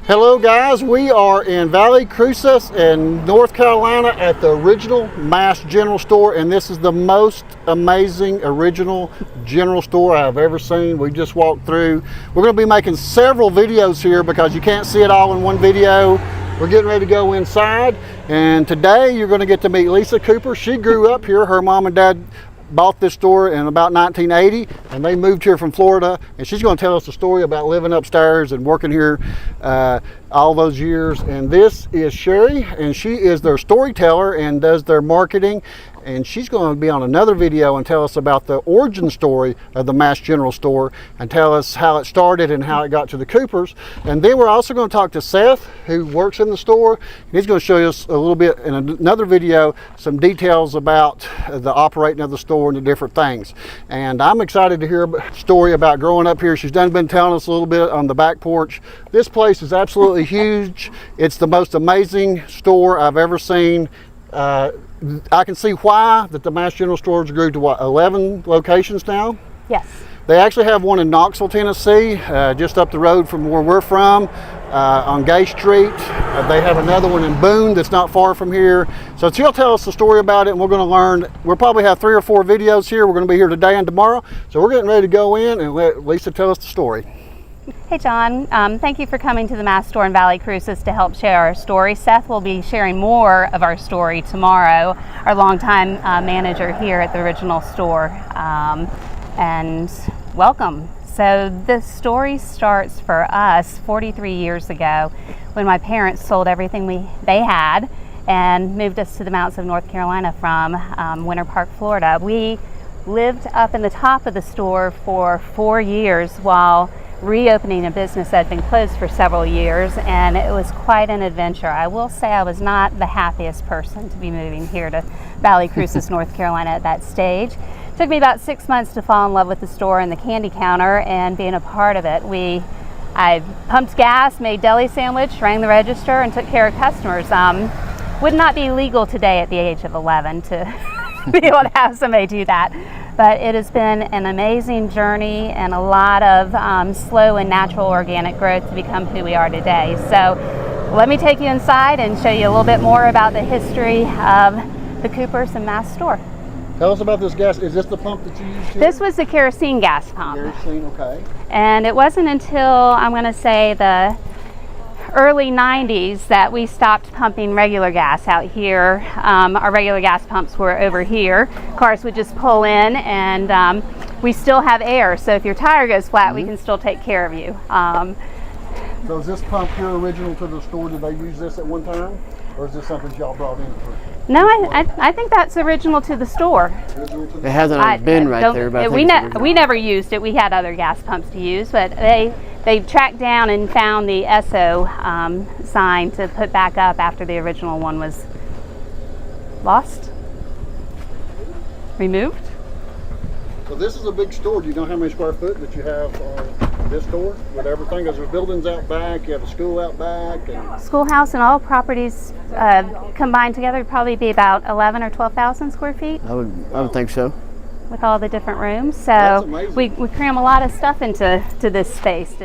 Hello guys, we are in Valley Cruces in North Carolina at the original Mass General Store, and this is the most amazing original general store I've ever seen. We just walked through. We're going to be making several videos here because you can't see it all in one video. We're getting ready to go inside, and today you're going to get to meet Lisa Cooper. She grew up here. Her mom and dad bought this store in about 1980, and they moved here from Florida, and she's going to tell us a story about living upstairs and working here all those years. And this is Sherry, and she is their storyteller and does their marketing, and she's going to be on another video and tell us about the origin story of the Mass General Store and tell us how it started and how it got to the Coopers. And then we're also going to talk to Seth, who works in the store, and he's going to show us a little bit in another video some details about the operating of the store and the different things. And I'm excited to hear a story about growing up here. She's been telling us a little bit on the back porch. This place is absolutely huge. It's the most amazing store I've ever seen. I can see why that the Mass General Stores grew to what, 11 locations now? Yes. They actually have one in Knoxville, Tennessee, just up the road from where we're from, on Gay Street. They have another one in Boone that's not far from here. So she'll tell us the story about it, and we're going to learn. We'll probably have 3 or 4 videos here. We're going to be here today and tomorrow. So we're getting ready to go in and let Lisa tell us the story. Hey John, thank you for coming to the Mass Store in Valley Cruces to help share our story. Seth will be sharing more of our story tomorrow, our longtime manager here at the original store. And welcome. So the story starts for us 43 years ago when my parents sold everything they had and moved us to the mountains of North Carolina from Winter Park, Florida. We lived up in the top of the store for 4 years while reopening a business that had been closed for several years, and it was quite an adventure. I will say I was not the happiest person to be moving here to Valley Cruces, North Carolina at that stage. It took me about 6 months to fall in love with the store and the candy counter and being a part of it. I pumped gas, made deli sandwich, rang the register, and took care of customers. Would not be legal today at the age of 11 to be able to have somebody do that. But it has been an amazing journey and a lot of slow and natural organic growth to become who we are today. So let me take you inside and show you a little bit more about the history of the Coopers and Mass Store. Tell us about this gas. Is this the pump that you used here? This was the kerosene gas pump. Kerosene, okay. And it wasn't until, I'm going to say, the early 90s that we stopped pumping regular gas out here. Our regular gas pumps were over here. Cars would just pull in, and we still have air, so if your tire goes flat, we can still take care of you. So is this pump here original to the store? Did they use this at one time, or is this something y'all brought in? No, I think that's original to the store. It hasn't always been right there, but we never used it. We had other gas pumps to use, but they tracked down and found the SO sign to put back up after the original one was lost, removed. So this is a big store. Do you know how many square foot that you have on this store with everything? Because there's buildings out back, you have a school out back. And Schoolhouse and all properties combined together would probably be about 11 or 12,000 square feet. I would think so. With all the different rooms, so we cram a lot of stuff into this space.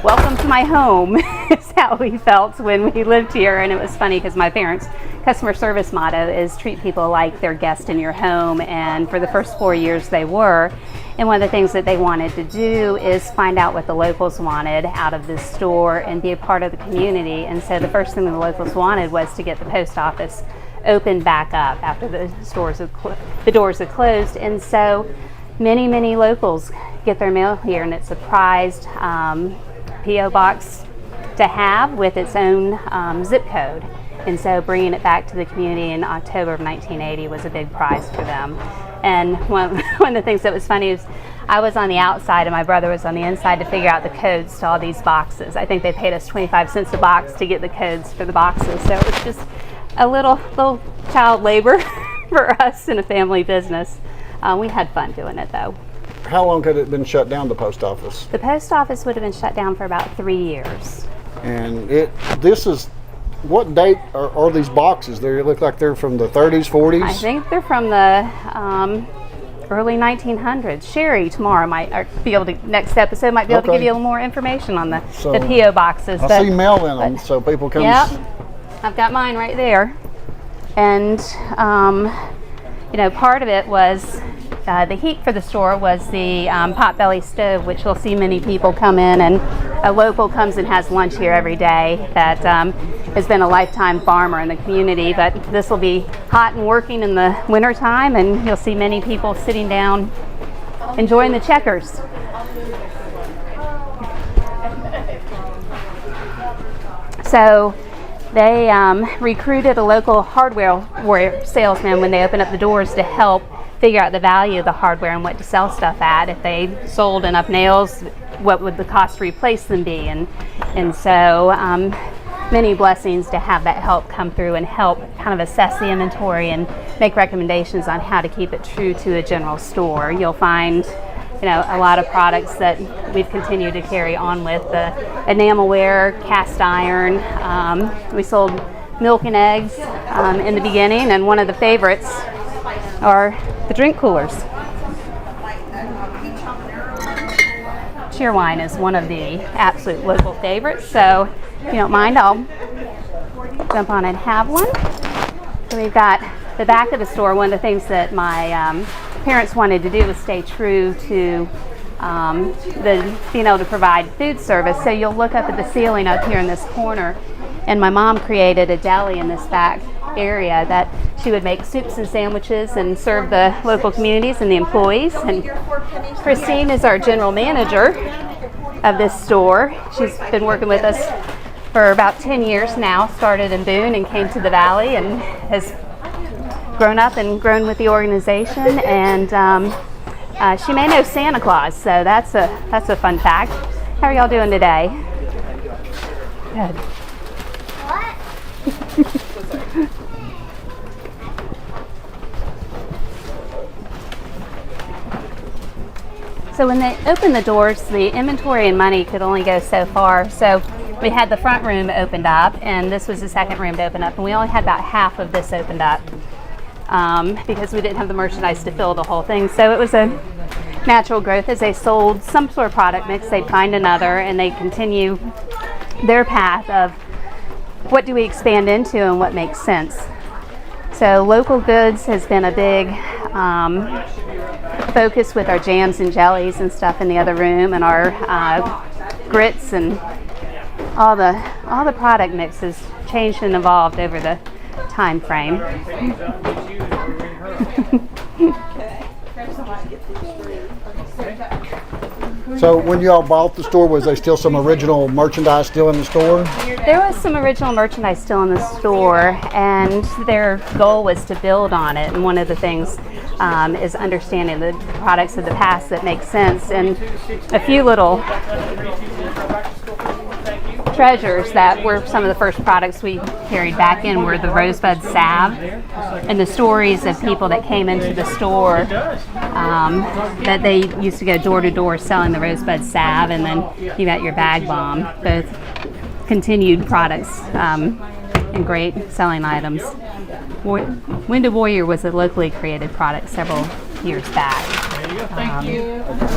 Welcome to my home is how we felt when we lived here. And it was funny because my parents' customer service motto is treat people like they're guests in your home, and for the first 4 years they were. And one of the things that they wanted to do is find out what the locals wanted out of this store and be a part of the community. And so the first thing the locals wanted was to get the post office opened back up after the doors had closed. And so many locals get their mail here, and it's a prized P.O. box to have with its own zip code. And so bringing it back to the community in October of 1980 was a big prize for them. And one of the things that was funny is I was on the outside and my brother was on the inside to figure out the codes to all these boxes. I think they paid us 25 cents a box to get the codes for the boxes. So it was just a little child labor for us in a family business. We had fun doing it though. how long had it been shut down, the post office? The post office would have been shut down for about 3 years. And this is, what date are these boxes? They look like they're from the 30s, 40s? I think they're from the early 1900s. Sherry tomorrow next episode might be able to give you a little more information on the P.O. boxes. I see mail in them, so people can. Yep, I've got mine right there. And, part of it was the heat for the store was the potbelly stove, which you'll see many people come in, and a local comes and has lunch here every day that has been a lifetime farmer in the community. But this will be hot and working in the winter time, and you'll see many people sitting down enjoying the checkers. So they recruited a local hardware salesman when they opened up the doors to help figure out the value of the hardware and what to sell stuff at. If they sold enough nails, what would the cost to replace them be? And so many blessings to have that help come through and help kind of assess the inventory and make recommendations on how to keep it true to a general store. You'll find a lot of products that we've continued to carry on with, the enamelware, cast iron. We sold milk and eggs in the beginning, and one of the favorites are the drink coolers. Cheerwine is one of the absolute local favorites, so if you don't mind, I'll jump on and have one. So we've got the back of the store. One of the things that my parents wanted to do was stay true to being able to provide food service. So you'll look up at the ceiling up here in this corner, and my mom created a deli in this back area that she would make soups and sandwiches and serve the local communities and the employees. And Christine is our general manager of this store. She's been working with us for about 10 years now, started in Boone and came to the Valley and has grown up and grown with the organization. And she may know Santa Claus, so that's a fun fact. How are y'all doing today? Good. So when they opened the doors, the inventory and money could only go so far. So we had the front room opened up, and this was the second room to open up, and we only had about half of this opened up because we didn't have the merchandise to fill the whole thing. So it was a natural growth. As they sold some sort of product mix, they'd find another, and they continue their path of what do we expand into and what makes sense. So local goods has been a big focus with our jams and jellies and stuff in the other room, and our grits, and all the product mix has changed and evolved over the time frame. So when you all bought the store, was there still some original merchandise still in the store? There was some original merchandise still in the store, and their goal was to build on it. And one of the things is understanding the products of the past that make sense. And a few little treasures that were some of the first products we carried back in were the rosebud salve, and the stories of people that came into the store that they used to go door to door selling the rosebud salve, and then you got your bag bomb, both continued products and great selling items. Wounded Warrior was a locally created product several years back.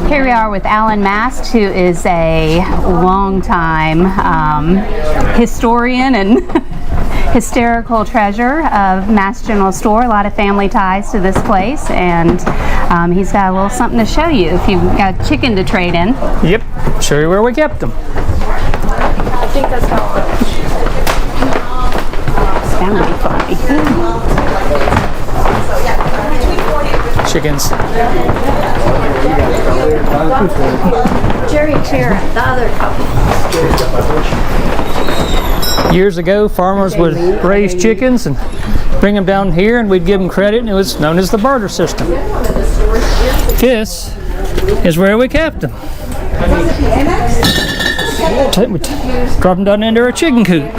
Here we are with Alan Mast, who is a longtime historian and hysterical treasure of Mass General Store. A lot of family ties to this place, and he's got a little something to show you if you've got chicken to trade in. Yep, show you where we kept them. I think that's how that would be funny. Chickens. Jerry Cheer, the other couple. Years ago, farmers would raise chickens and bring them down here, and we'd give them credit, and it was known as the barter system. This is where we kept them. We drop them down into our chicken coop.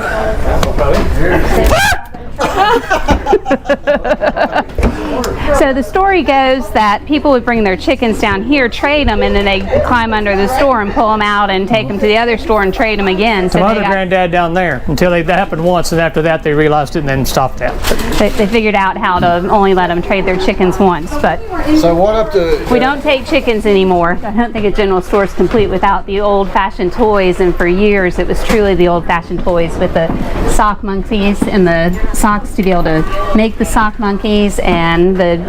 So the story goes that people would bring their chickens down here, trade them, and then they climb under the store and pull them out and take them to the other store and trade them again. So mother, granddad down there until that happened once, and after that they realized it and then stopped that. They figured out how to only let them trade their chickens once. But so what up to? We don't take chickens anymore. I don't think a general store is complete without the old-fashioned toys. And for years, it was truly the old-fashioned toys with the sock monkeys and the socks to be able to make the sock monkeys. And the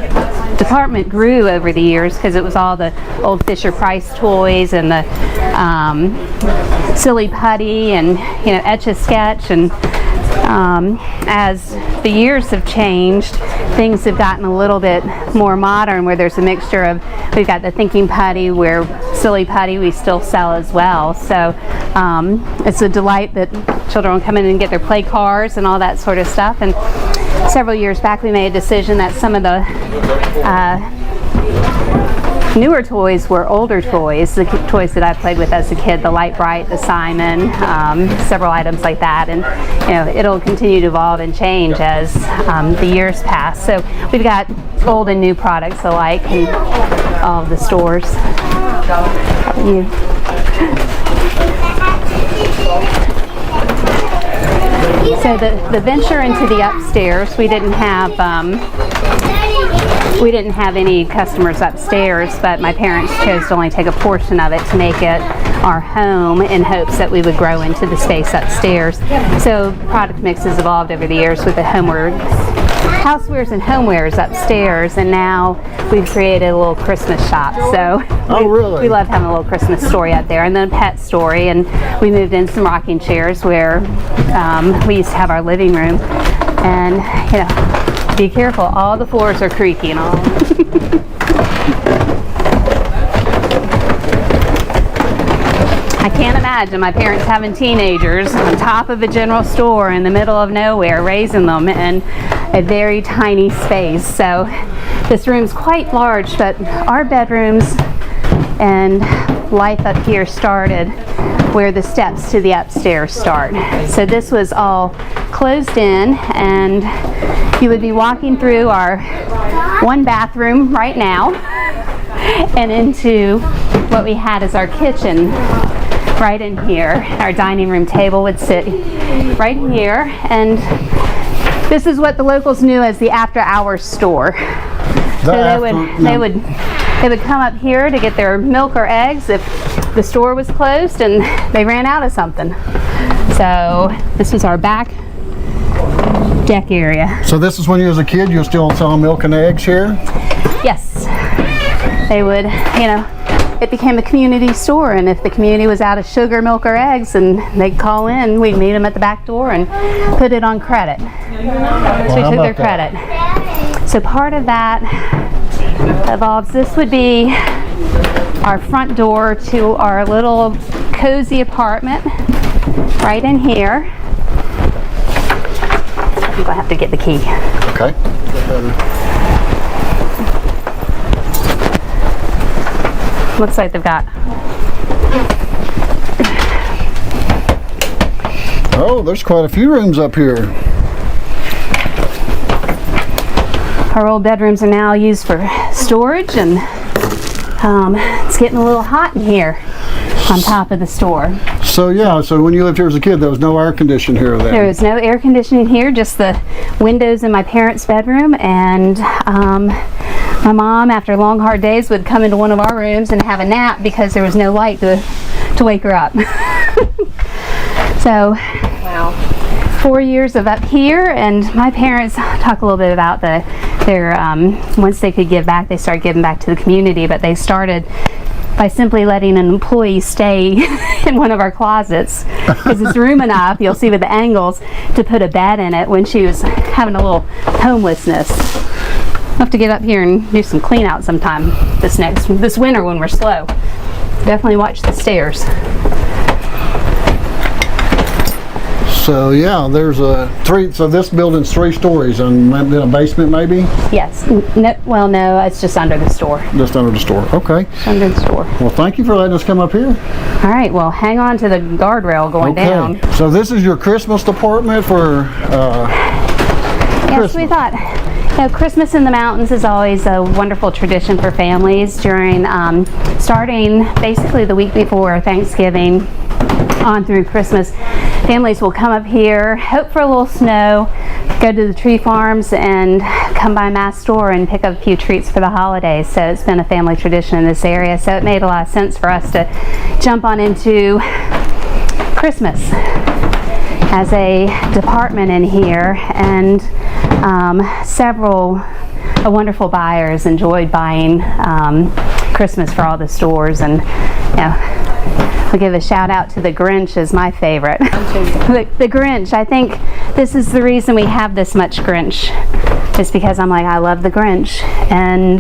department grew over the years because it was all the old Fisher-Price toys and the silly putty and Etch-a-Sketch. And as the years have changed, things have gotten a little bit more modern, where there's a mixture of, we've got the thinking putty, where silly putty we still sell as well. So it's a delight that children will come in and get their play cars and all that sort of stuff. And several years back we made a decision that some of the newer toys were older toys, the toys that I played with as a kid, the Light Bright, the Simon, several items like that. And it'll continue to evolve and change as the years pass. So we've got old and new products alike in all of the stores. So the venture into the upstairs, we didn't have any customers upstairs, but my parents chose to only take a portion of it to make it our home in hopes that we would grow into the space upstairs. So product mix has evolved over the years with the housewares and homewares upstairs, and now we've created a little Christmas shop. So really? We love having a little Christmas story out there, and then a pet story. And we moved in some rocking chairs where we used to have our living room, and be careful, all the floors are creaky and all. I can't imagine my parents having teenagers on top of a general store in the middle of nowhere, raising them in a very tiny space. So this room's quite large, but our bedrooms and life up here started where the steps to the upstairs start. So this was all closed in, and you would be walking through our one bathroom right now and into what we had as our kitchen right in here. Our dining room table would sit right here, and this is what the locals knew as the after-hours store. So they would come up here to get their milk or eggs if the store was closed and they ran out of something. So this was our back deck area. So this is when you was a kid, you were still selling milk and eggs here? Yes. They would, it became a community store, and if the community was out of sugar, milk, or eggs, and they'd call in, we'd meet them at the back door and put it on credit. So we took their credit. So part of that evolves. This would be our front door to our little cozy apartment right in here. I think I'll have to get the key. Okay. Looks like they've got. Oh, there's quite a few rooms up here. Our old bedrooms are now used for storage, and it's getting a little hot in here on top of the store. So yeah, so when you lived here as a kid, there was no air conditioning here then? There was no air conditioning here, just the windows in my parents' bedroom, and my mom, after long hard days, would come into one of our rooms and have a nap because there was no light to wake her up. So, wow. 4 years of up here, and my parents talk a little bit about their once they could give back, they started giving back to the community, but they started by simply letting an employee stay in one of our closets, because it's room enough, you'll see with the angles, to put a bed in it when she was having a little homelessness. I'll have to get up here and do some clean out sometime this winter when we're slow. Definitely watch the stairs. So yeah, there's so this building's 3 stories and then a basement maybe? Yes. No, it's just under the store. Just under the store, okay. Under the store. Well, thank you for letting us come up here. All right, well, hang on to the guardrail going down. So this is your Christmas department for Yes, Christmas. we thought, Christmas in the mountains is always a wonderful tradition for families during, starting basically the week before Thanksgiving on through Christmas. Families will come up here, hope for a little snow, go to the tree farms, and come by Mass Store and pick up a few treats for the holidays. So it's been a family tradition in this area. So it made a lot of sense for us to jump on into Christmas as a department in here, and several wonderful buyers enjoyed buying Christmas for all the stores. And I'll give a shout out to the Grinch as my favorite. The Grinch, I think this is the reason we have this much Grinch, is because I'm like, I love the Grinch. And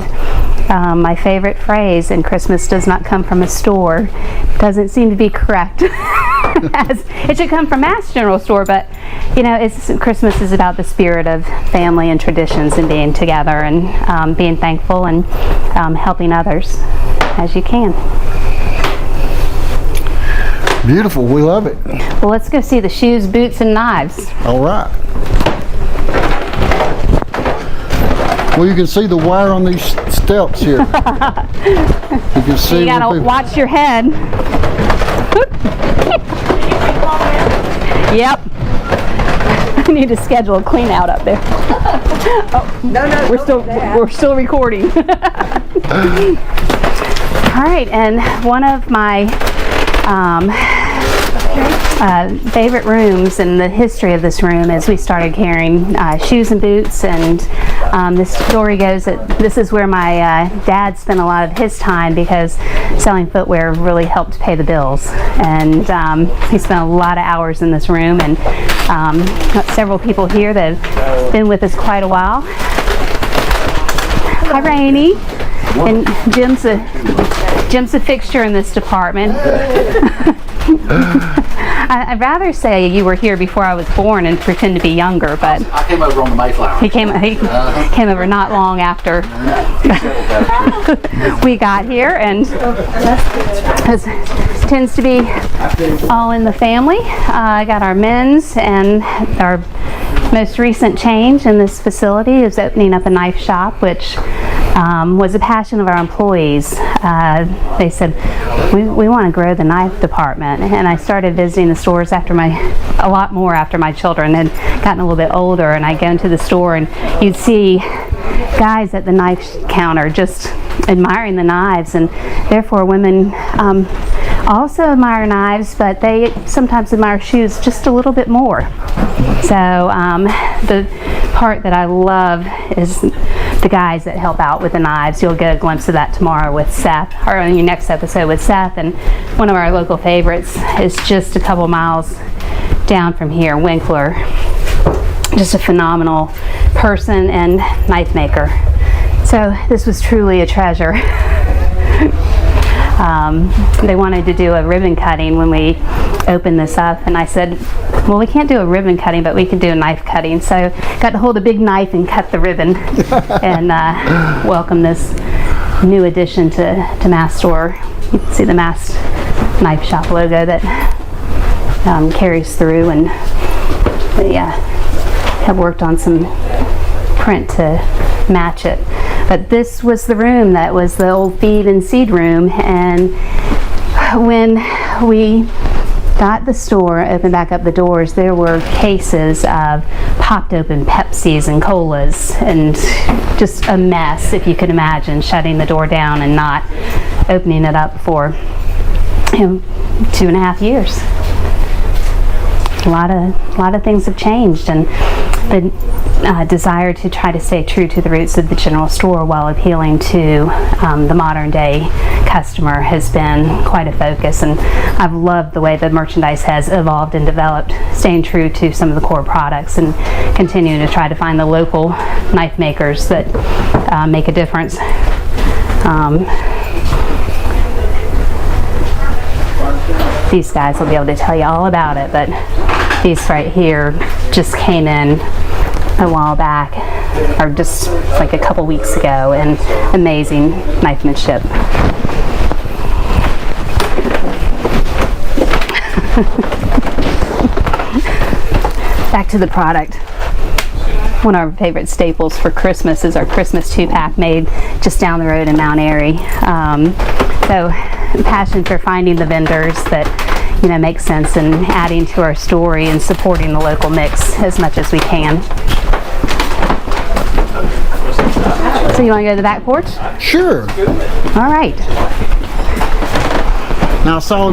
my favorite phrase, "and Christmas does not come from a store," doesn't seem to be correct. As it should come from Mass General Store, but Christmas is about the spirit of family and traditions and being together and being thankful and helping others as you can. Beautiful, we love it. Well, let's go see the shoes, boots, and knives. All right. Well, you can see the wire on these steps here. You can see. You gotta watch your head. Yep. I need to schedule a clean out up there. Oh, no, we're still recording. All right, and one of my favorite rooms in the history of this room is we started carrying shoes and boots, and this story goes that this is where my dad spent a lot of his time, because selling footwear really helped pay the bills, and he spent a lot of hours in this room, and got several people here that have been with us quite a while. Hi, Rainey. And Jim's a fixture in this department. I'd rather say you were here before I was born and pretend to be younger, but I came over on the Mayflower. He came over not long after we got here, and it tends to be all in the family. I got our men's, and our most recent change in this facility is opening up a knife shop, which was a passion of our employees. They said, we want to grow the knife department, and I started visiting the stores a lot more after my children had gotten a little bit older, and I'd go into the store and you'd see guys at the knife counter just admiring the knives, and therefore women also admire knives, but they sometimes admire shoes just a little bit more. So the part that I love is the guys that help out with the knives. You'll get a glimpse of that tomorrow with Seth, or on your next episode with Seth. And one of our local favorites is just a couple miles down from here, Winkler. Just a phenomenal person and knife maker. So this was truly a treasure. They wanted to do a ribbon cutting when we opened this up, and I said, well, we can't do a ribbon cutting, but we can do a knife cutting. So got to hold a big knife and cut the ribbon and welcome this new addition to Mass Store. You can see the Mass Knife Shop logo that carries through, and we have worked on some print to match it. But this was the room that was the old feed and seed room, and when we got the store, opened back up the doors, there were cases of popped open Pepsis and colas, and just a mess, if you could imagine, shutting the door down and not opening it up for 2.5 years. A lot of things have changed, and the desire to try to stay true to the roots of the general store while appealing to the modern day customer has been quite a focus, and I've loved the way the merchandise has evolved and developed, staying true to some of the core products and continuing to try to find the local knife makers that make a difference. These guys will be able to tell you all about it, but these right here just came in a while back, or just like a couple weeks ago, and amazing knifemanship. Back to the product. one of our favorite staples for Christmas is our Christmas 2-pack made just down the road in Mount Airy. So passion for finding the vendors that make sense and adding to our story and supporting the local mix as much as we can. So you want to go to the back porch? Sure. All right. Now I saw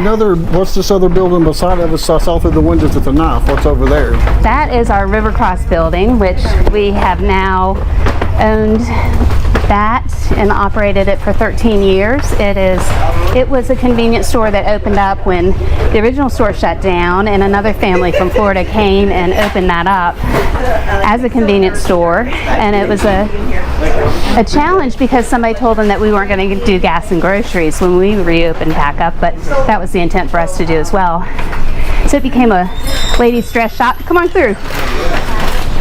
what's this other building beside of us? I saw through the windows at the knife. What's over there? That is our River Cross building, which we have now owned that and operated it for 13 years. It was a convenience store that opened up when the original store shut down, and another family from Florida came and opened that up as a convenience store. And it was a challenge because somebody told them that we weren't going to do gas and groceries when we reopened back up, but that was the intent for us to do as well. So it became a ladies' dress shop. Come on through.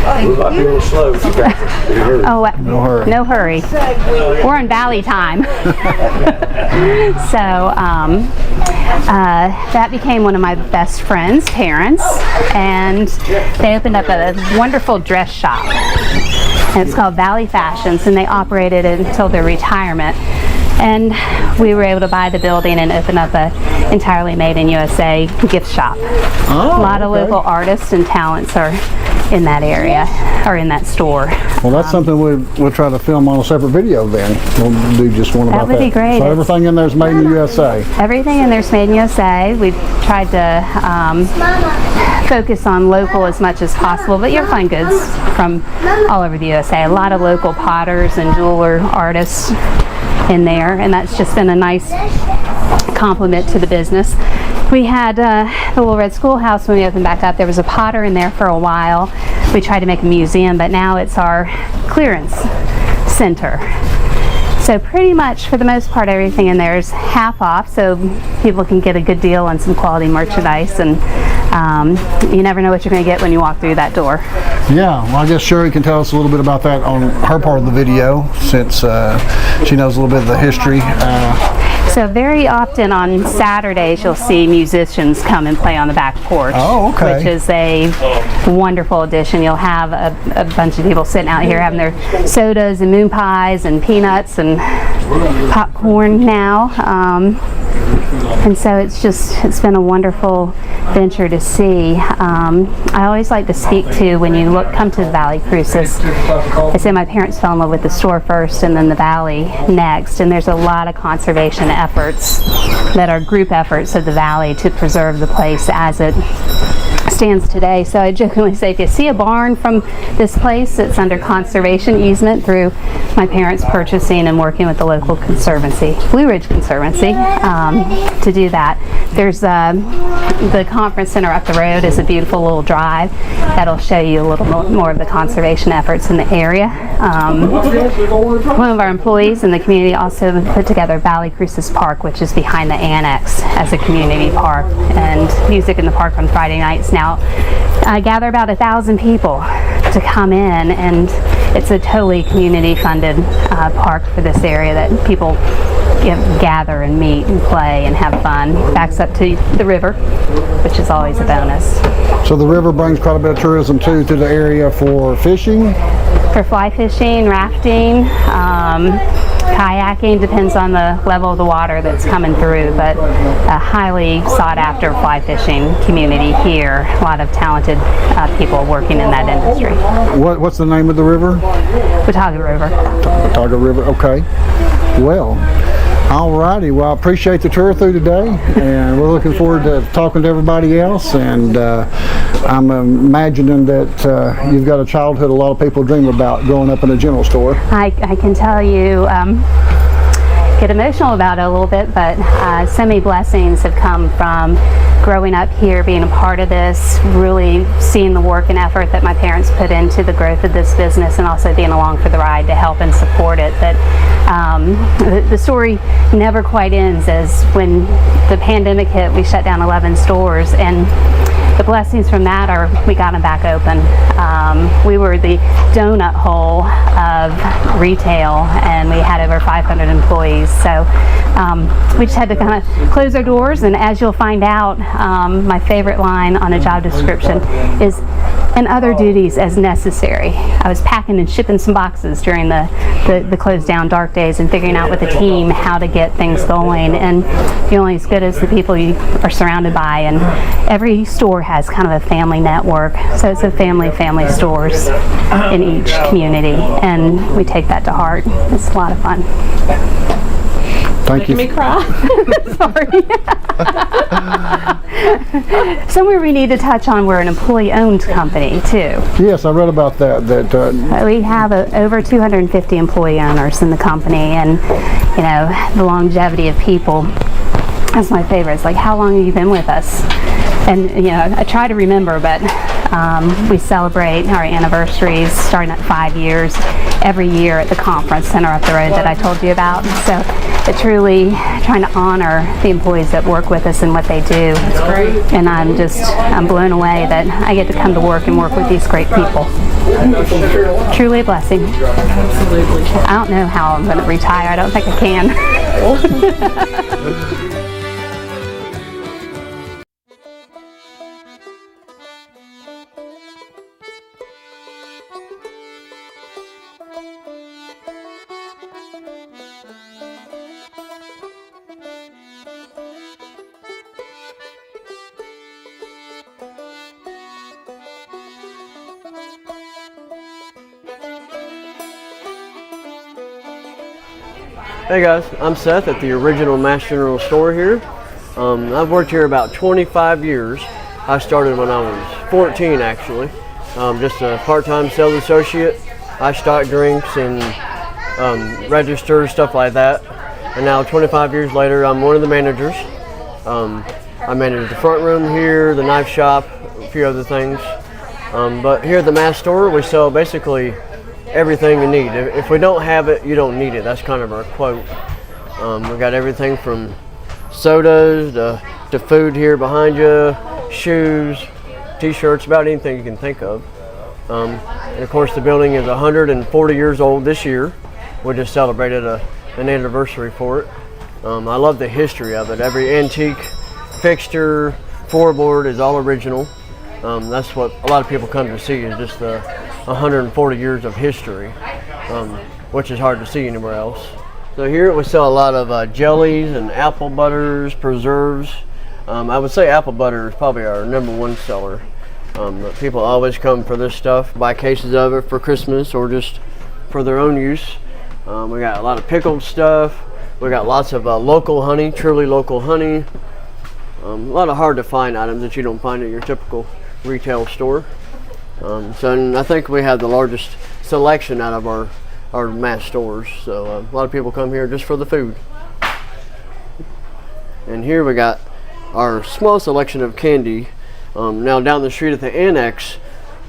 We might be a little slow. Oh, No hurry. No hurry. We're on Valley time. So that became one of my best friend's parents, and they opened up a wonderful dress shop. And it's called Valley Fashions, and they operated it until their retirement. And we were able to buy the building and open up a entirely made in USA gift shop. Oh, a lot of local artists and talents are in that area, or in that store. Well, that's something we'll try to film on a separate video then. We'll do just one about that. That would be great. So everything in there is made in the USA. Everything in there is made in USA. We've tried to focus on local as much as possible, but you'll find goods from all over the USA. A lot of local potters and jeweler artists in there, and that's just been a nice compliment to the business. We had the little red schoolhouse when we opened back up. There was a potter in there for a while. We tried to make a museum, but now it's our clearance center. So pretty much, for the most part, everything in there is half off, so people can get a good deal on some quality merchandise, and you never know what you're going to get when you walk through that door. Yeah, well, I guess Sherry can tell us a little bit about that on her part of the video, since she knows a little bit of the history. So very often on Saturdays you'll see musicians come and play on the back porch. Oh, okay. Which is a wonderful addition. You'll have a bunch of people sitting out here having their sodas and moon pies and peanuts and popcorn now. And so it's been a wonderful venture to see. I always like to speak to, when you come to the Valley Cruces, I say my parents fell in love with the store first and then the Valley next, and there's a lot of conservation efforts that are group efforts of the Valley to preserve the place as it stands today. So I jokingly say, if you see a barn from this place, it's under conservation easement through my parents purchasing and working with the local conservancy, Blue Ridge Conservancy, to do that. There's the conference center up the road is a beautiful little drive that'll show you a little more of the conservation efforts in the area. One of our employees in the community also put together Valley Cruces Park, which is behind the annex, as a community park, and music in the park on Friday nights now gather about 1,000 people to come in, and it's a totally community funded park for this area that people gather and meet and play and have fun. Backs up to the river, which is always a bonus. So the river brings quite a bit of tourism too to the area for fishing? For fly fishing, rafting, kayaking, depends on the level of the water that's coming through, but a highly sought after fly fishing community here. A lot of talented people working in that industry. What's the name of the river? Watauga River. Watauga River, okay. Well, alrighty, well, I appreciate the tour through today, and we're looking forward to talking to everybody else, and I'm imagining that you've got a childhood a lot of people dream about, growing up in a general store. I can tell you, get emotional about it a little bit, but so many blessings have come from growing up here, being a part of this, really seeing the work and effort that my parents put into the growth of this business, and also being along for the ride to help and support it. That the story never quite ends, as when the pandemic hit, we shut down 11 stores, and the blessings from that are we got them back open. We were the donut hole of retail, and we had over 500 employees. So we just had to kind of close our doors, and as you'll find out, my favorite line on a job description is, "and other duties as necessary." I was packing and shipping some boxes during the closed down dark days and figuring out with the team how to get things going, and you're only as good as the people you are surrounded by, and every store has kind of a family network, so it's a family stores in each community, and we take that to heart. It's a lot of fun. Thank you. Making me cry. Sorry. Somewhere we need to touch on, we're an employee-owned company too. Yes, I read about that. We have over 250 employee owners in the company, and you know, the longevity of people. That's my favorite. It's like, how long have you been with us? And you know, I try to remember, but we celebrate our anniversaries starting at 5 years every year at the conference center up the road that I told you about. So it's really trying to honor the employees that work with us and what they do. That's great. And I'm blown away that I get to come to work and work with these great people. Truly a blessing. Absolutely. I don't know how I'm going to retire. I don't think I can. Hey guys, I'm Seth at the original Mass General Store here. I've worked here about 25 years. I started when I was 14 actually. Just a part-time sales associate. I stock drinks and register, stuff like that. And now 25 years later, I'm one of the managers. I manage the front room here, the knife shop, a few other things. But here at the Mass Store, we sell basically everything you need. If we don't have it, you don't need it. That's kind of our quote. We've got everything from sodas to food here behind you, shoes, t-shirts, about anything you can think of. And of course the building is 140 years old this year. We just celebrated an anniversary for it. I love the history of it. Every antique fixture, floorboard is all original. That's what a lot of people come to see, is just the 140 years of history, which is hard to see anywhere else. So here we sell a lot of jellies and apple butters, preserves. I would say apple butter is probably our #1 seller. But people always come for this stuff, buy cases of it for Christmas or just for their own use. We got a lot of pickled stuff. We got lots of local honey, truly local honey. A lot of hard to find items that you don't find at your typical retail store. So I think we have the largest selection out of our Mass stores. So a lot of people come here just for the food. And here we got our small selection of candy. Now down the street at the annex,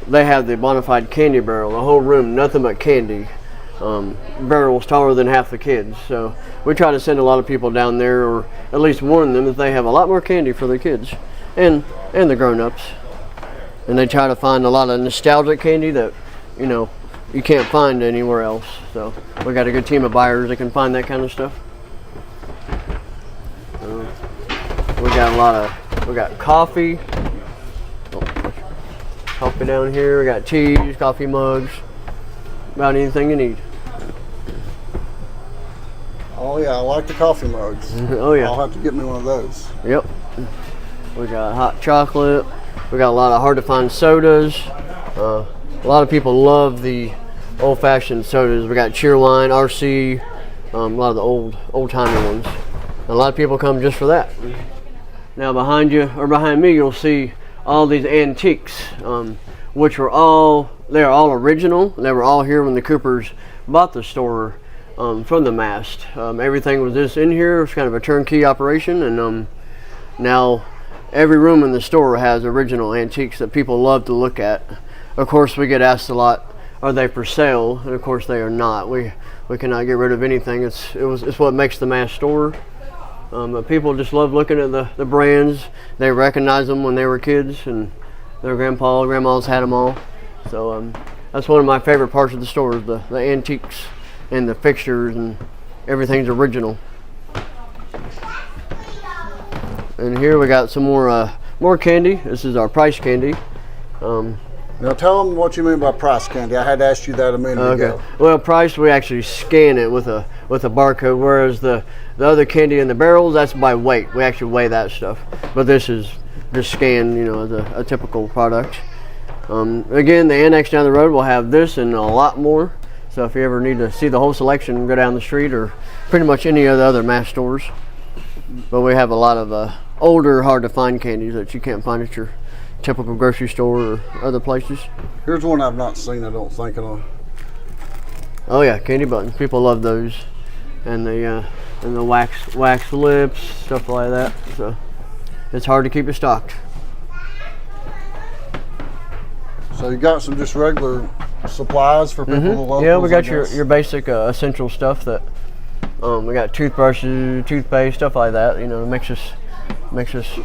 they have the bona fide candy barrel. The whole room, nothing but candy. Barrels taller than half the kids. So we try to send a lot of people down there, or at least warn them that they have a lot more candy for their kids and the grown-ups. And they try to find a lot of nostalgic candy that, you know, you can't find anywhere else. So we got a good team of buyers that can find that kind of stuff. We got coffee. Coffee down here. We got teas, coffee mugs, about anything you need. Oh yeah, I like the coffee mugs. Oh yeah. I'll have to get me one of those. Yep. We got hot chocolate. We got a lot of hard to find sodas. A lot of people love the old-fashioned sodas. We got Cheerline, RC, a lot of the old-timey ones. And a lot of people come just for that. Now behind me, you'll see all these antiques, which were all original. They were all here when the Coopers bought the store from the Mast. Everything was just in here. It was kind of a turnkey operation, and now every room in the store has original antiques that people love to look at. Of course, we get asked a lot, are they for sale? And of course they are not. We cannot get rid of anything. It's what makes the Mass store. But people just love looking at the brands. They recognize them when they were kids, and their grandmas had them all. So that's one of my favorite parts of the store, is the antiques and the fixtures, and everything's original. And here we got some more candy. This is our price candy. Now tell them what you mean by price candy. I had asked you that a minute ago. Well, price, we actually scan it with a barcode, whereas the other candy in the barrels, that's by weight. We actually weigh that stuff. But this is just scanned, as a typical product. Again, the annex down the road will have this and a lot more. So if you ever need to see the whole selection, go down the street or pretty much any of the other mass stores. But we have a lot of older, hard to find candies that you can't find at your typical grocery store or other places. Here's one I've not seen, I don't think. Oh yeah, candy buttons. People love those, and the wax lips, stuff like that. So it's hard to keep it stocked. So you got some just regular supplies for people to locals? Yeah, we got your basic essential stuff that we got toothbrushes, toothpaste, stuff like that. It makes us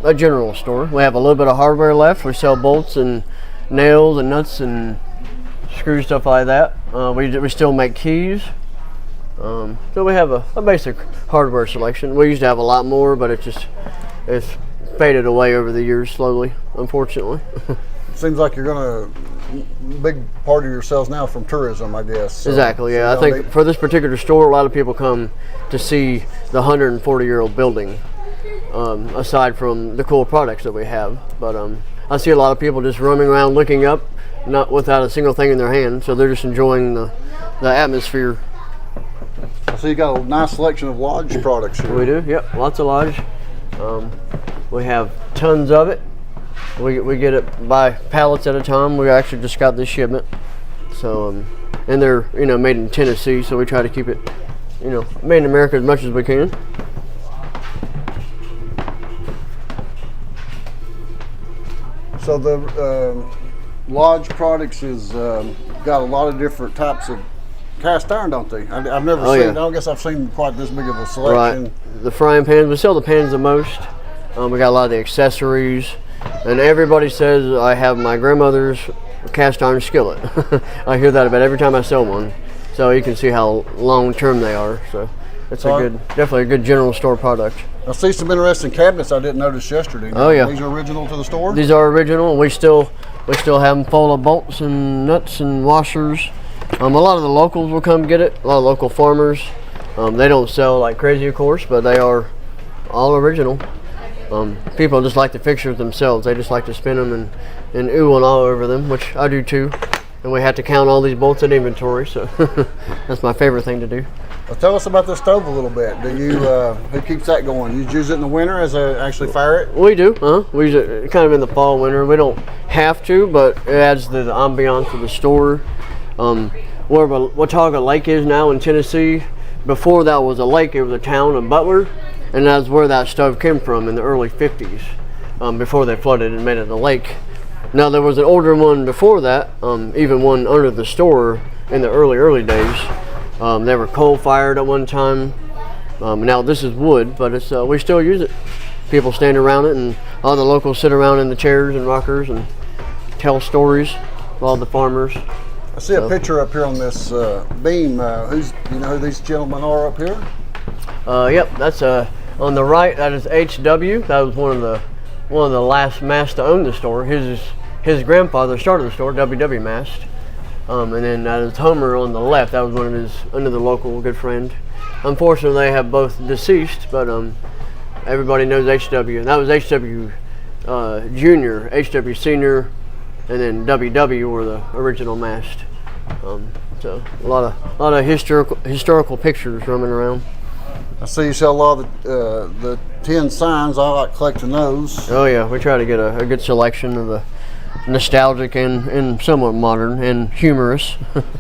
a general store. We have a little bit of hardware left. We sell bolts and nails and nuts and screws, stuff like that. We still make keys. So we have a basic hardware selection. We used to have a lot more, but it's faded away over the years slowly, unfortunately. Seems like you're gonna big part of your sales now from tourism, I guess. So, exactly. Yeah, I think for this particular store, a lot of people come to see the 140-year-old building. Aside from the cool products that we have, but I see a lot of people just roaming around looking up, not without a single thing in their hand, so they're just enjoying the atmosphere. So you got a nice selection of lodge products here. We do, yep, lots of lodge. We have tons of it. We get it by pallets at a time. We actually just got this shipment, so and they're made in Tennessee, so we try to keep it made in America as much as we can. So the lodge products is got a lot of different types of cast iron, don't they? I've never seen. Yeah. I don't guess I've seen quite this big of a selection. Right. The frying pans. We sell the pans the most. We got a lot of the accessories, and everybody says I have my grandmother's cast iron skillet. I hear that about every time I sell one. So you can see how long term they are. So it's definitely a good general store product. I see some interesting cabinets I didn't notice yesterday. Oh yeah, these are original to the store. These are original. We still have them full of bolts and nuts and washers. A lot of the locals will come get it. A lot of local farmers. They don't sell like crazy, of course, but they are all original. People just like the fixtures themselves. They just like to spin them and ooh and all over them, which I do too. And we have to count all these bolts in inventory, so that's my favorite thing to do. Well, tell us about the stove a little bit. Do you who keeps that going? You use it in the winter as actually fire it? We do. We use it kind of in the fall, winter. We don't have to, but it adds to the ambiance of the store. Where Watauga Lake is now in Tennessee, before that was a lake, it was a town of Butler, and that's where that stove came from in the early 50s, before they flooded and made it a lake. Now there was an older one before that, even one under the store in the early days. They were coal fired at one time. Now this is wood, but it's we still use it. People stand around it, and all the locals sit around in the chairs and rockers and tell stories of all the farmers. I see a picture up here on this beam. Who these gentlemen are up here? Yep, that's on the right. That is HW. That was one of the last Mast to own the store. His grandfather started the store, WW Mast. And then that is Homer on the left. That was one of another local good friend. Unfortunately, they have both deceased, but everybody knows HW. And that was HW Junior, HW Senior, and then WW were the original Mast. So a lot of historical pictures roaming around. I see you sell a lot of the tin signs. I like collecting those. Oh yeah, we try to get a good selection of the nostalgic and somewhat modern and humorous.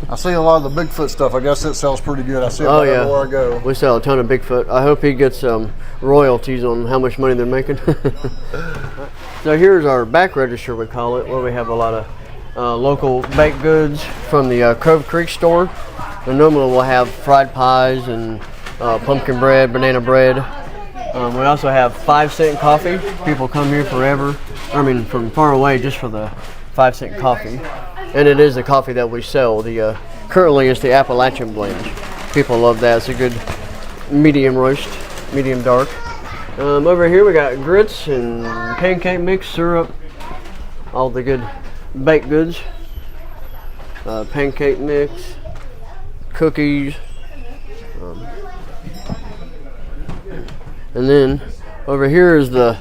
I see a lot of the Bigfoot stuff. I guess it sells pretty good. I see it everywhere I go. We sell a ton of Bigfoot. I hope he gets royalties on how much money they're making. So here's our back register, we call it, where we have a lot of local baked goods from the Cove Creek store. And normally we'll have fried pies and pumpkin bread, banana bread. We also have 5-cent coffee. People come here from far away just for the 5-cent coffee. And it is the coffee that we sell. Currently it's the Appalachian blend. People love that. It's a good medium roast, medium dark. Over here we got grits and pancake mix, syrup, all the good baked goods. Pancake mix, cookies, and then over here is the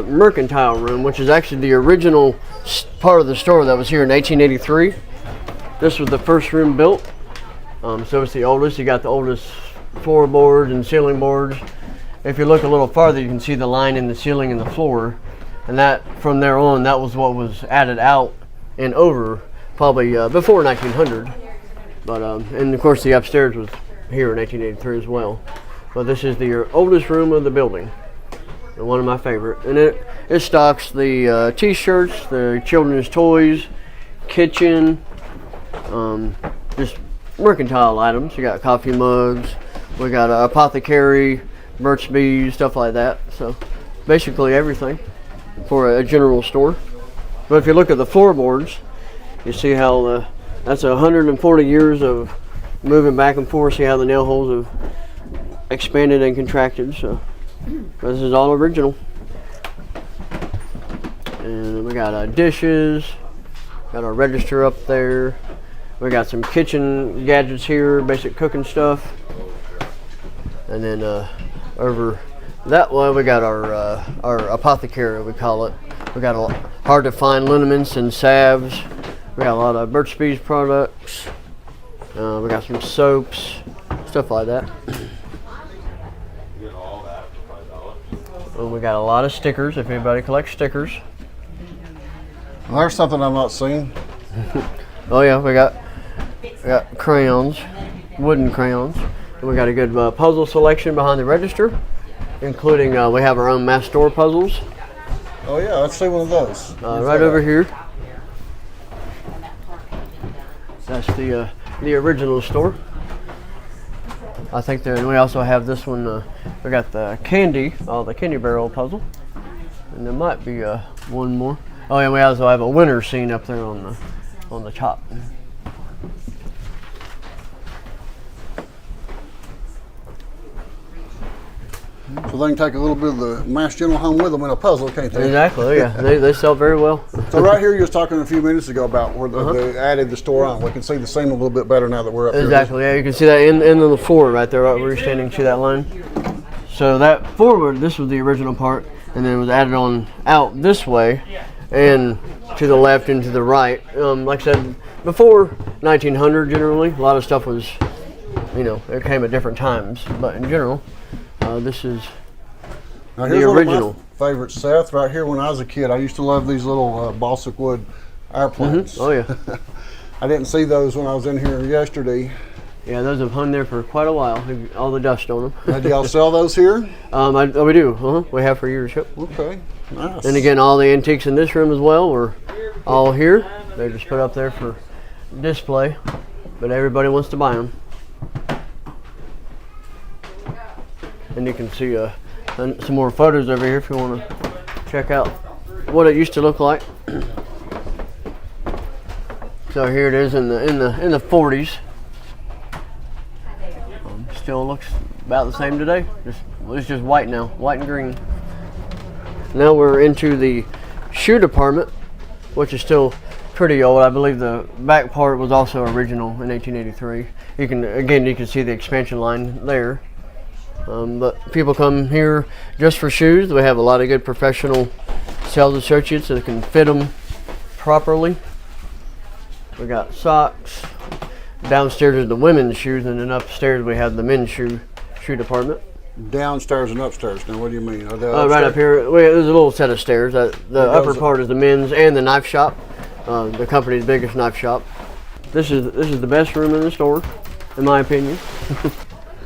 mercantile room, which is actually the original part of the store that was here in 1883. This was the first room built, so it's the oldest. You got the oldest floorboards and ceiling boards. If you look a little farther, you can see the line in the ceiling and the floor, and that from there on, that was what was added out and over probably before 1900. But and of course the upstairs was here in 1883 as well. But this is the oldest room of the building, and one of my favorite. And it stocks the t-shirts, the children's toys, kitchen, just mercantile items. You got coffee mugs, we got apothecary, Burt's Bees, stuff like that. So basically everything for a general store. But if you look at the floorboards, you see how that's 140 years of moving back and forth. See how the nail holes have expanded and contracted. So this is all original. And we got dishes, got our register up there. We got some kitchen gadgets here, basic cooking stuff. And then over that way we got our apothecary, we call it. We got a hard to find liniments and salves. We got a lot of Burt's Bees products. We got some soaps, stuff like that. And we got a lot of stickers, if anybody collects stickers. Well, there's something I'm not seeing. Oh yeah, we got crayons, wooden crayons. And we got a good puzzle selection behind the register, including we have our own mass store puzzles. Oh yeah, let's see one of those. Right over here. That's the original store. I think that we also have this one. We got the candy barrel puzzle, and there might be one more. Oh, and we also have a winter scene up there on the top. So they can take a little bit of the Mass General home with them in a puzzle, can't they? Exactly. Yeah, they sell very well. So right here, you was talking a few minutes ago about where they added the store on. We can see the seam a little bit better now that we're up here. Exactly. Yeah, you can see that in the floor right there, right where you're standing. See that line? So that forward, this was the original part, and then it was added on out this way, and to the left and to the right. Like I said, before 1900, generally, a lot of stuff was, it came at different times, but in general, this is now, the original. One of my favorites, Seth. Right here, when I was a kid, I used to love these little balsa wood airplanes. Oh yeah. I didn't see those when I was in here yesterday. Yeah, those have hung there for quite a while. All the dust on them. Now, do y'all sell those here? We do. We have for years. Yep. Okay, nice. And again, all the antiques in this room as well are all here. They're just put up there for display, but everybody wants to buy them. And you can see some more photos over here if you want to check out what it used to look like. So here it is in the 40s. Still looks about the same today. It's just white now, white and green. Now we're into the shoe department, which is still pretty old. I believe the back part was also original in 1883. You can see the expansion line there. But people come here just for shoes. We have a lot of good professional sales associates that can fit them properly. We got socks. Downstairs is the women's shoes, and then upstairs we have the men's shoe department. Downstairs and upstairs. Now, what do you mean? Are they right up here, there's a little set of stairs. The upper part is the men's and the knife shop, the company's biggest knife shop. This is the best room in the store, in my opinion.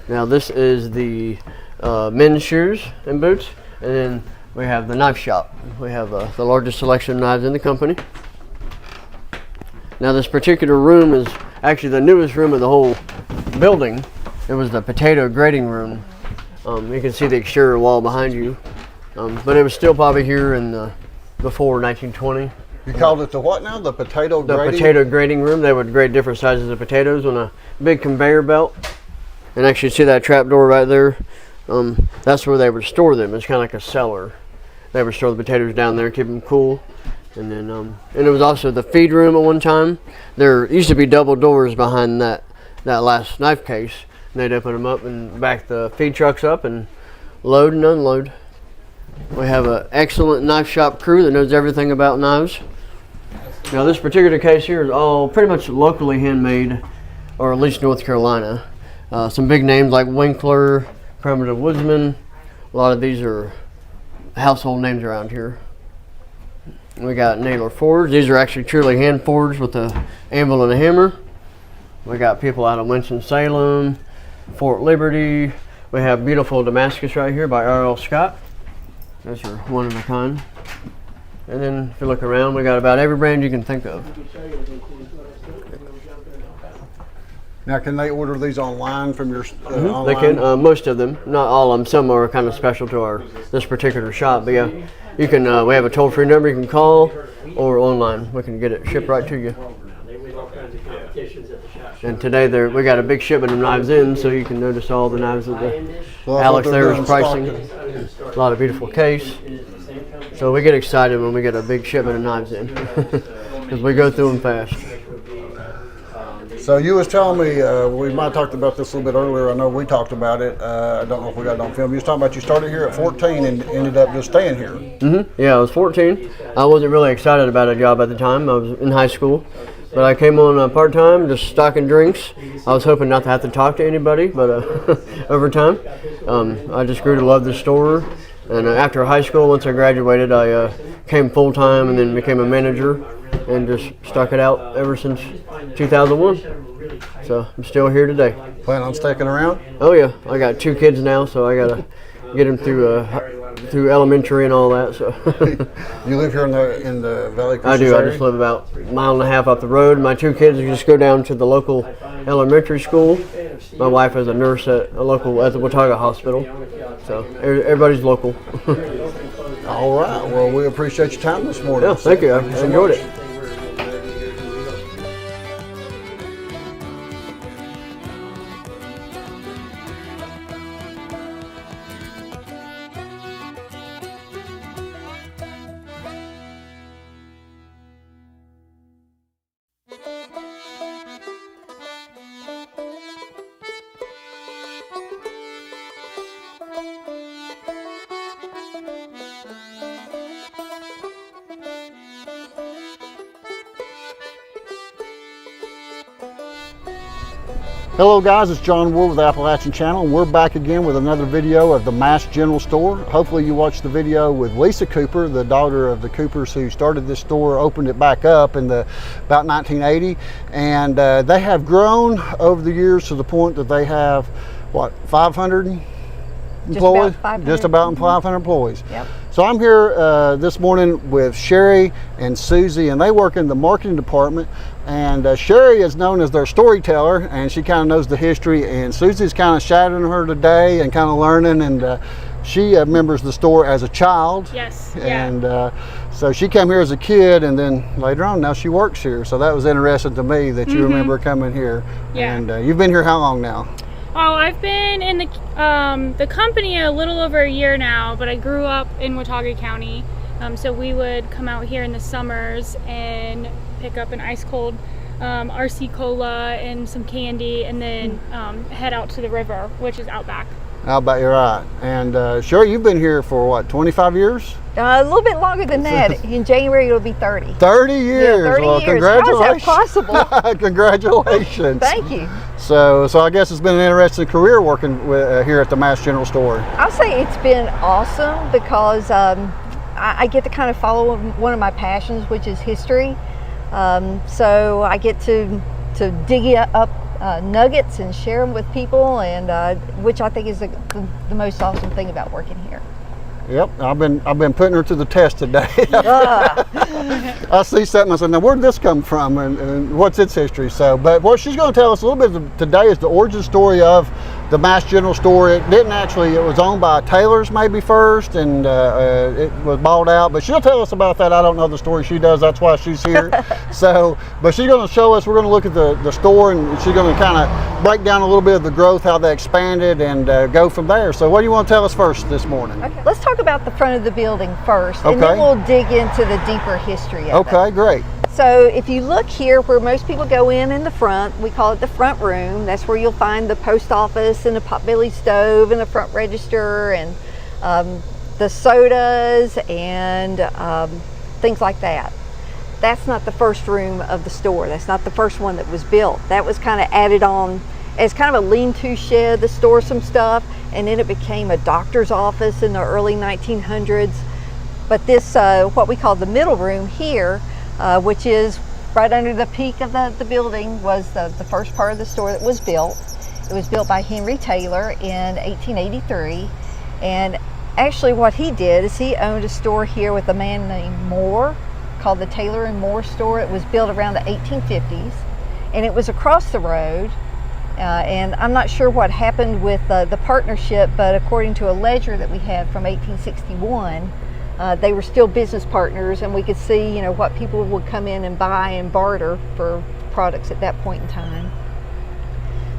Now this is the men's shoes and boots, and then we have the knife shop. We have the largest selection of knives in the company. Now this particular room is actually the newest room of the whole building. It was the potato grating room. You can see the exterior wall behind you, but it was still probably here in before 1920. You called it the what now? The potato grating? The potato grating room. They would grate different sizes of potatoes on a big conveyor belt. And actually see that trap door right there. that's where they would store them. It's kind of like a cellar. They would store the potatoes down there, keep them cool. And then, and it was also the feed room at one time. There used to be double doors behind that last knife case. And they'd open them up and back the feed trucks up and load and unload. We have an excellent knife shop crew that knows everything about knives. Now this particular case here is all pretty much locally handmade, or at least North Carolina. Some big names like Winkler, Primitive Woodsman. A lot of these are household names around here. We got Naylor forged. These are actually truly hand forged with an anvil and a hammer. We got people out of Winston-Salem, Fort Liberty. We have beautiful Damascus right here by R.L. Scott. Those are one of a kind. And then if you look around, we got about every brand you can think of. Now, can they order these online from your online? They can, most of them, not all of them. Some are kind of special to this particular shop. But yeah, you can. We have a toll-free number you can call, or online. We can get it shipped right to you. And today we got a big shipment of knives in, so you can notice all the knives that Alex there is pricing. A lot of beautiful case. So we get excited when we get a big shipment of knives in, because we go through them fast. So you was telling me, we might have talked about this a little bit earlier. I know we talked about it. I don't know if we got it on film. You was talking about you started here at 14 and ended up just staying here. Mm-hmm. Yeah, I was 14. I wasn't really excited about a job at the time. I was in high school. But I came on part-time, just stocking drinks. I was hoping not to have to talk to anybody, but over time, I just grew to love the store. And after high school, once I graduated, I came full-time and then became a manager and just stuck it out ever since 2001. So I'm still here today. Plan on sticking around? Oh yeah, I got 2 kids now, so I gotta get them through elementary and all that. So you live here in the Valley Cruces I do. area? I just live about a mile and a half up the road. My 2 kids just go down to the local elementary school. My wife is a nurse at the Watauga Hospital. So everybody's local. All right. Well, we appreciate your time this morning. Yeah, thank you. I enjoyed it. Hello guys, it's John Ward with the Appalachian Channel. We're back again with another video of the Mass General Store. Hopefully you watched the video with Lisa Cooper, the daughter of the Coopers who started this store, opened it back up in about 1980. And they have grown over the years to the point that they have, what, 500 employees? Just about 500 employees. Yep. So I'm here this morning with Sherry and Susie, and they work in the marketing department. And Sherry is known as their storyteller, and she kind of knows the history, and Susie's kind of shadowing her today and kind of learning, and she remembers the store as a child. Yes. And so she came here as a kid, and then later on now she works here. So that was interesting to me that you remember coming here. Yeah. And you've been here how long now? Oh, I've been in the company a little over a year now, but I grew up in Watauga County. So we would come out here in the summers and pick up an ice cold RC cola and some candy, and then head out to the river, which is out back. How about you're right. And Sherry, you've been here for what, 25 years? A little bit longer than that. In January, it'll be 30. 30 years. Yeah, 30 well, years. Congratulations. How is that possible? Congratulations. Thank you. So I guess it's been an interesting career working with, here at the Mass General Store. I'll say it's been awesome because I get to kind of follow one of my passions, which is history. So I get to dig up nuggets and share them with people, and which I think is the most awesome thing about working here. Yep, I've been putting her to the test today. I see something, I said, now where did this come from, and what's its history? So, but what she's going to tell us a little bit today is the origin story of the Mass General Store. It didn't actually, it was owned by Taylor's maybe first, and it was bought out, but she'll tell us about that. I don't know the story. She does, that's why she's here. So, but she's going to show us, we're going to look at the store, and she's going to kind of break down a little bit of the growth, how they expanded, and go from there. So what do you want to tell us first this morning? Okay. Let's talk about the front of the building first, and then we'll dig into the deeper history of it. Okay, great. So if you look here where most people go in the front, we call it the front room. That's where you'll find the post office and the potbelly stove and the front register and the sodas and things like that. That's not the first room of the store. That's not the first one that was built. That was kind of added on as kind of a lean-to shed to store some stuff, and then it became a doctor's office in the early 1900s. But this, what we call the middle room here, which is right under the peak of the building, was the first part of the store that was built. It was built by Henry Taylor in 1883, and actually what he did is he owned a store here with a man named Moore called the Taylor and Moore store. It was built around the 1850s, and it was across the road, and I'm not sure what happened with the partnership, but according to a ledger that we have from 1861, they were still business partners, and we could see, you know, what people would come in and buy and barter for products at that point in time.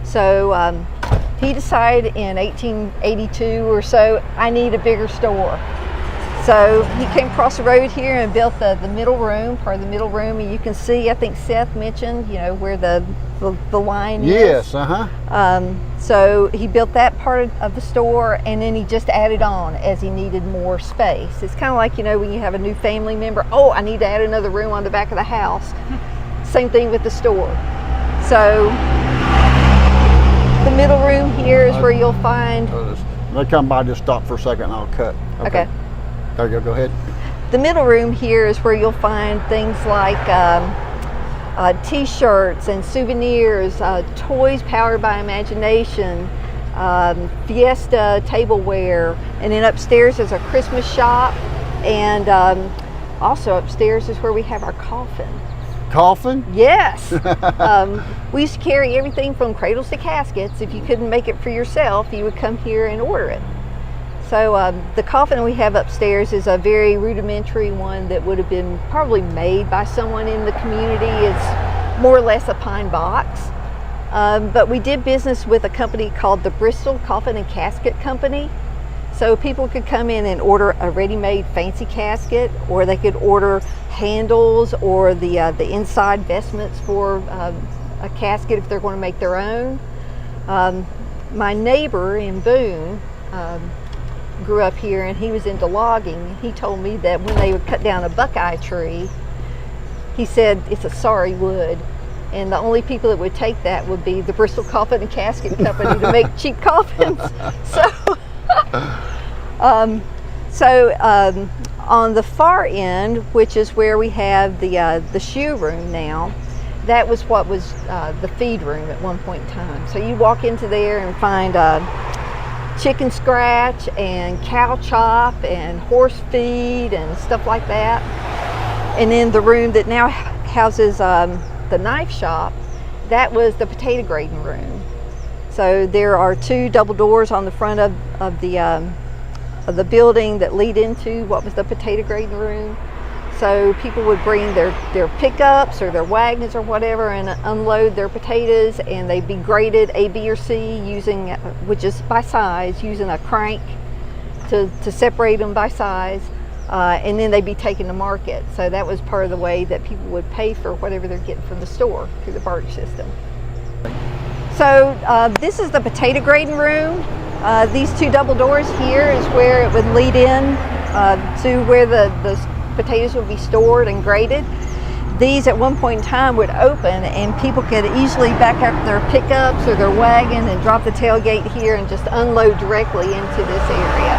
So he decided in 1882 or so, I need a bigger store. So he came across the road here and built the middle room, part of the middle room, and you can see, I think Seth mentioned, you know, where the line is. Yes, so he built that part of the store, and then he just added on as he needed more space. It's kind of like, you know, when you have a new family member, oh, I need to add another room on the back of the house. Same thing with the store. So the middle room here is where you'll find... They come by, just stop for a second and I'll cut. Okay. There you go ahead. The middle room here is where you'll find things like t-shirts and souvenirs, toys powered by imagination, Fiesta tableware, and then upstairs is a Christmas shop, and also upstairs is where we have our coffin. Coffin? Yes. We used to carry everything from cradles to caskets. If you couldn't make it for yourself, you would come here and order it. So the coffin we have upstairs is a very rudimentary one that would have been probably made by someone in the community. It's more or less a pine box. But we did business with a company called the Bristol Coffin and Casket Company. So people could come in and order a ready-made fancy casket, or they could order handles or the inside vestments for a casket if they're going to make their own. My neighbor in Boone grew up here, and he was into logging. He told me that when they would cut down a buckeye tree, he said it's a sorry wood, and the only people that would take that would be the Bristol Coffin and Casket Company to make cheap coffins. So on the far end, which is where we have the shoe room now, that was what was the feed room at one point in time. So you walk into there and find chicken scratch and cow chop and horse feed and stuff like that. And then the room that now houses the knife shop, that was the potato grading room. So there are two double doors on the front of the building that lead into what was the potato grading room. So people would bring their pickups or their wagons or whatever and unload their potatoes, and they'd be graded A, B, or C using, which is by size, using a crank to separate them by size, and then they'd be taken to market. So that was part of the way that people would pay for whatever they're getting from the store through the barter system. So this is the potato grading room. These two double doors here is where it would lead in to where the potatoes would be stored and graded. These at one point in time would open, and people could easily back up their pickups or their wagon and drop the tailgate here and just unload directly into this area.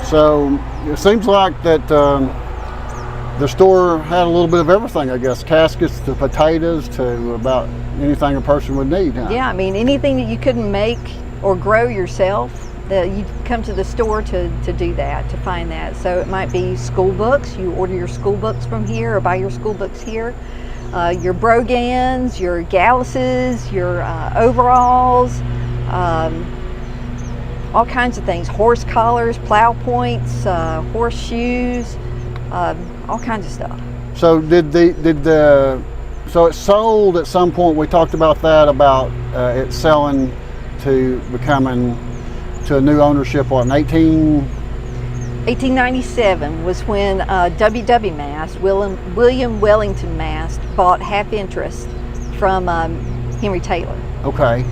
So it seems like that the store had a little bit of everything, I guess. Caskets to potatoes to about anything a person would need, huh? Yeah, I mean, anything that you couldn't make or grow yourself, you'd come to the store to do that, to find that. So it might be school books. You order your school books from here or buy your school books here. your brogans, your galluses, your overalls, all kinds of things, horse collars, plow points, horseshoes, all kinds of stuff. So so it sold at some point, we talked about that, about it selling to becoming to a new ownership, what, in 1897 was when W.W. Mast, William Wellington Mast, bought half interest from Henry Taylor. Okay.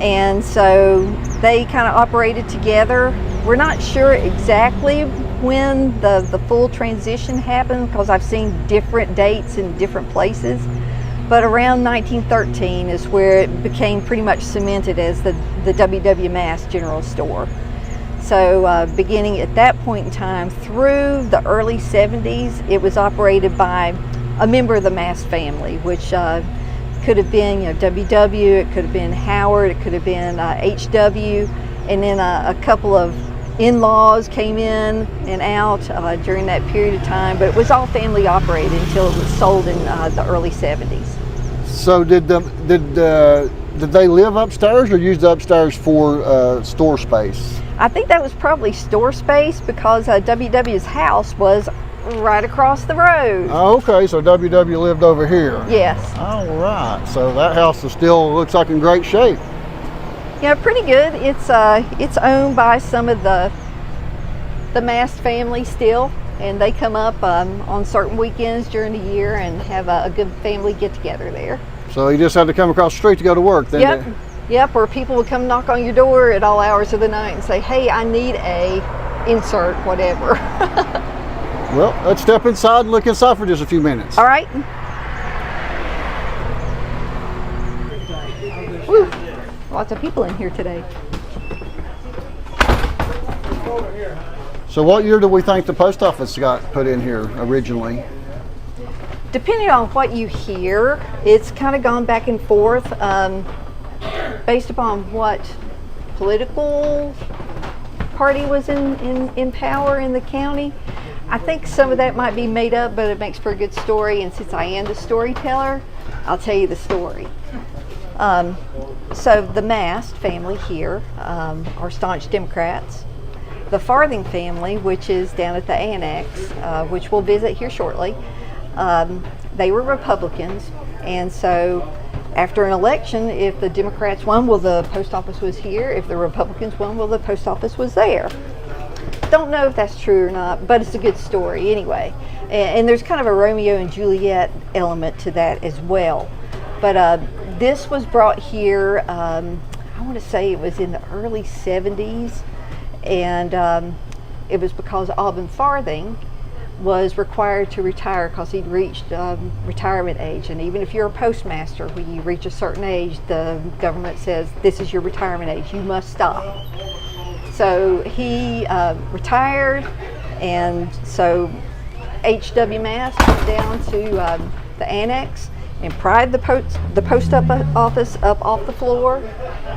And so they kind of operated together. We're not sure exactly when the full transition happened, because I've seen different dates in different places. But around 1913 is where it became pretty much cemented as the W.W. Mast General Store. So beginning at that point in time through the early 70s, it was operated by a member of the Mast family, which could have been, W.W., it could have been Howard, it could have been H.W., and then a couple of in-laws came in and out during that period of time, but it was all family operated until it was sold in the early 70s. So did they live upstairs or use the upstairs for store space? I think that was probably store space, because W.W.'s house was right across the road. Oh, okay, so W.W. lived over here. Yes. All right, so that house is still, looks like, in great shape. Yeah, pretty good. It's owned by some of the Mast family still, and they come up on certain weekends during the year and have a good family get together there. So you just had to come across the street to go to work then? Yep. Yep, or people would come knock on your door at all hours of the night and say, hey, I need a insert, whatever. Well, let's step inside and look inside for just a few minutes. All right. Woo. Lots of people in here today. So what year do we think the post office got put in here originally? Depending on what you hear, it's kind of gone back and forth based upon what political party was in power in the county. I think some of that might be made up, but it makes for a good story, and since I am the storyteller, I'll tell you the story. So the Mast family here are staunch Democrats. The Farthing family, which is down at the annex, which we'll visit here shortly, they were Republicans, and so after an election, if the Democrats won, well, the post office was here. If the Republicans won, well, the post office was there. Don't know if that's true or not, but it's a good story anyway. And there's kind of a Romeo and Juliet element to that as well. But this was brought here, I want to say it was in the early 70s, and it was because Alvin Farthing was required to retire because he'd reached retirement age. And even if you're a postmaster, when you reach a certain age, the government says, this is your retirement age, you must stop. So he retired, and so H.W. Mast went down to the annex and pried the post office up off the floor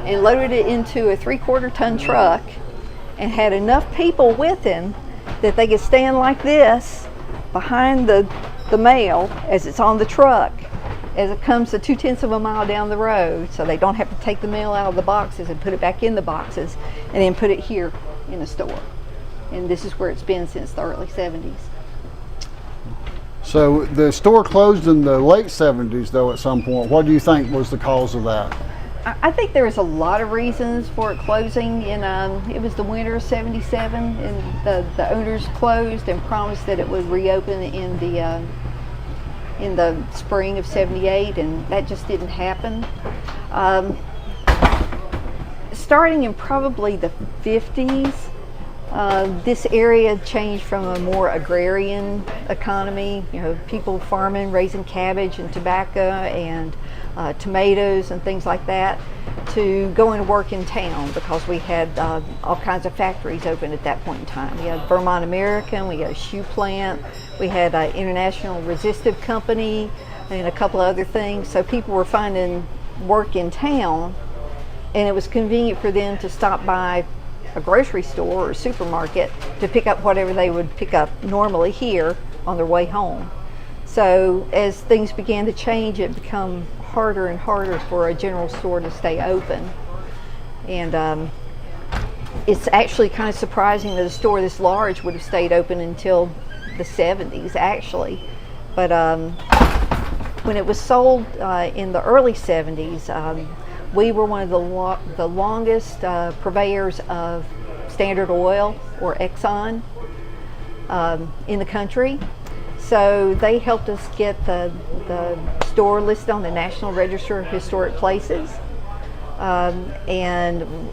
and loaded it into a 3/4 ton truck, and had enough people with him that they could stand like this behind the mail as it's on the truck as it comes to 2/10 of a mile down the road, so they don't have to take the mail out of the boxes and put it back in the boxes and then put it here in the store. And this is where it's been since the early 70s. So the store closed in the late 70s though at some point. What do you think was the cause of that? I think there was a lot of reasons for it closing. It was the winter of '77, and the owners closed and promised that it would reopen in the spring of '78, and that just didn't happen. Starting in probably the 50s, this area changed from a more agrarian economy, people farming, raising cabbage and tobacco and tomatoes and things like that, to going to work in town, because we had all kinds of factories open at that point in time. We had Vermont American, we had a shoe plant, we had an International Resistive Company, and a couple of other things. So people were finding work in town, and it was convenient for them to stop by a grocery store or a supermarket to pick up whatever they would pick up normally here on their way home. So as things began to change, it became harder and harder for a general store to stay open. And it's actually kind of surprising that a store this large would have stayed open until the 70s, actually. But when it was sold in the early 70s, we were one of the longest purveyors of Standard Oil, or Exxon, in the country. So they helped us get the store listed on the National Register of Historic Places, and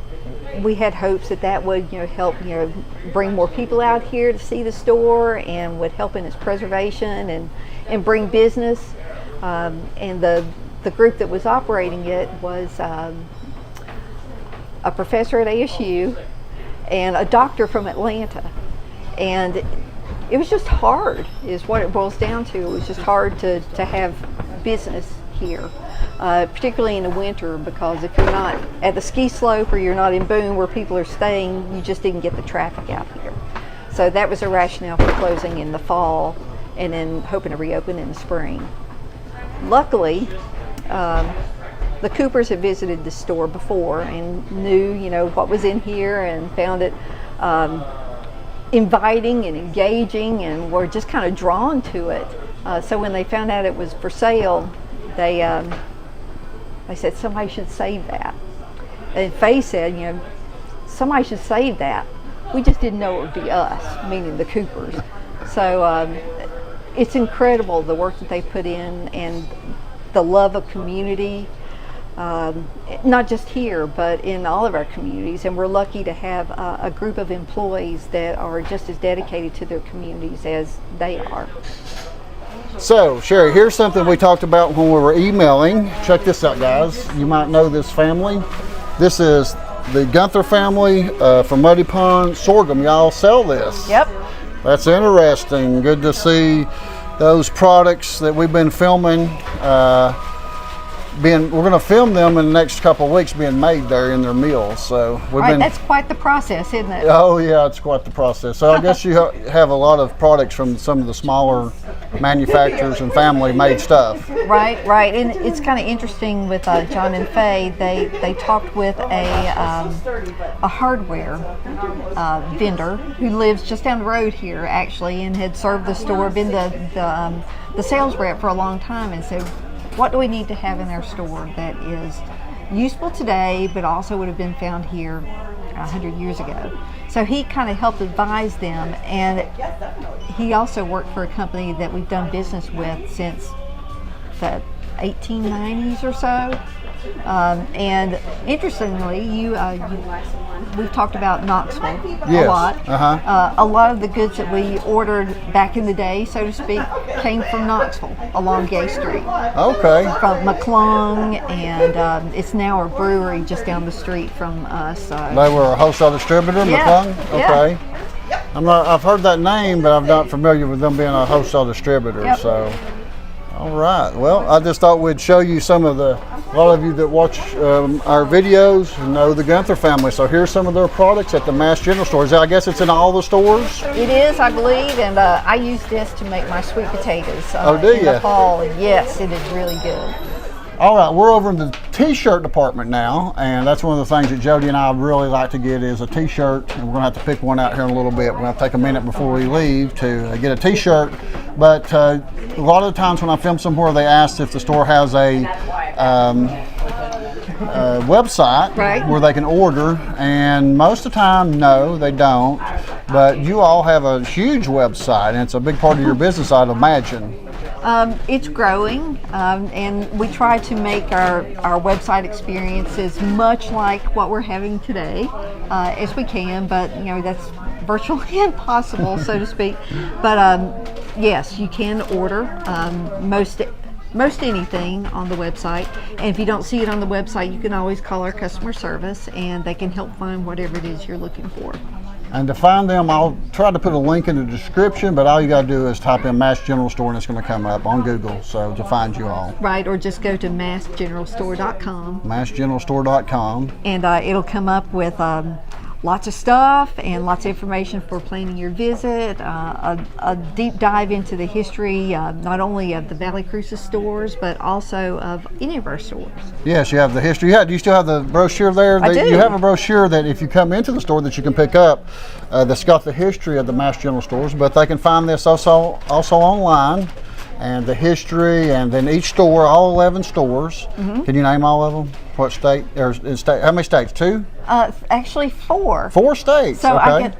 we had hopes that that would help bring more people out here to see the store, and would help in its preservation and bring business. And the group that was operating it was a professor at ASU and a doctor from Atlanta, and it was just hard, is what it boils down to. It was just hard to have business here, particularly in the winter, because if you're not at the ski slope or you're not in Boone where people are staying, you just didn't get the traffic out here. So that was a rationale for closing in the fall and then hoping to reopen in the spring. Luckily, the Coopers had visited the store before and knew what was in here, and found it inviting and engaging, and were just kind of drawn to it. So when they found out it was for sale, they said somebody should save that. And Faye said, somebody should save that. We just didn't know it would be us, meaning the Coopers. So it's incredible the work that they put in, and the love of community. Not just here, but in all of our communities, and we're lucky to have a group of employees that are just as dedicated to their communities as they are. So, Sherry, here's something we talked about when we were emailing. Check this out, guys. You might know this family. This is the Gunther family from Muddy Pond Sorghum. Y'all sell this. Yep. That's interesting. Good to see those products that we've been filming. We're going to film them in the next couple of weeks being made there in their mills. So that's quite the process, isn't it? Oh yeah, it's quite the process. So I guess you have a lot of products from some of the smaller manufacturers and family made stuff. Right. And it's kind of interesting with John and Faye. They talked with a hardware vendor who lives just down the road here, actually, and had served the store, been the sales rep for a long time, and said, what do we need to have in our store that is useful today, but also would have been found here 100 years ago? So he kind of helped advise them, and he also worked for a company that we've done business with since the 1890s or so. And interestingly, we've talked about Knoxville a lot. A lot of the goods that we ordered back in the day, so to speak, came from Knoxville along Gay Street. Okay. From McClung, and it's now a brewery just down the street from us. They were a wholesale distributor, McClung? Okay. I've heard that name, but I'm not familiar with them being a wholesale distributor. So. All right. Well, I just thought we'd show you a lot of you that watch our videos know the Gunther family. So here's some of their products at the Mass General Stores. I guess it's in all the stores? It is, I believe, and I use this to make my sweet potatoes in the fall. Yes, it is really good. All right, we're over in the t-shirt department now, and that's one of the things that Jody and I really like to get is a t-shirt, and we're gonna have to pick one out here in a little bit. We're gonna have to take a minute before we leave to get a t-shirt, but a lot of the times when I film somewhere, they ask if the store has a website where they can order, and most of the time, no, they don't, but you all have a huge website, and it's a big part of your business, I'd imagine. It's growing, and we try to make our website experience as much like what we're having today as we can, but that's virtually impossible, so to speak. But yes, you can order most anything on the website, and if you don't see it on the website, you can always call our customer service, and they can help find whatever it is you're looking for. And to find them, I'll try to put a link in the description, but all you got to do is type in Mass General Store and it's going to come up on Google, so to find you all. Right, or just go to massgeneralstore.com. Massgeneralstore.com. And it'll come up with lots of stuff and lots of information for planning your visit, a deep dive into the history, not only of the Valley Cruces stores, but also of any of our stores. Yes, you have the history. Yeah, do you still have the brochure there? I do. You have a brochure that if you come into the store that you can pick up that's got the history of the Mass General stores, but they can find this also online, and the history, and then each store, all 11 stores. Can you name all of them? What state, or state, how many states? 2? Actually 4. 4 states, So okay.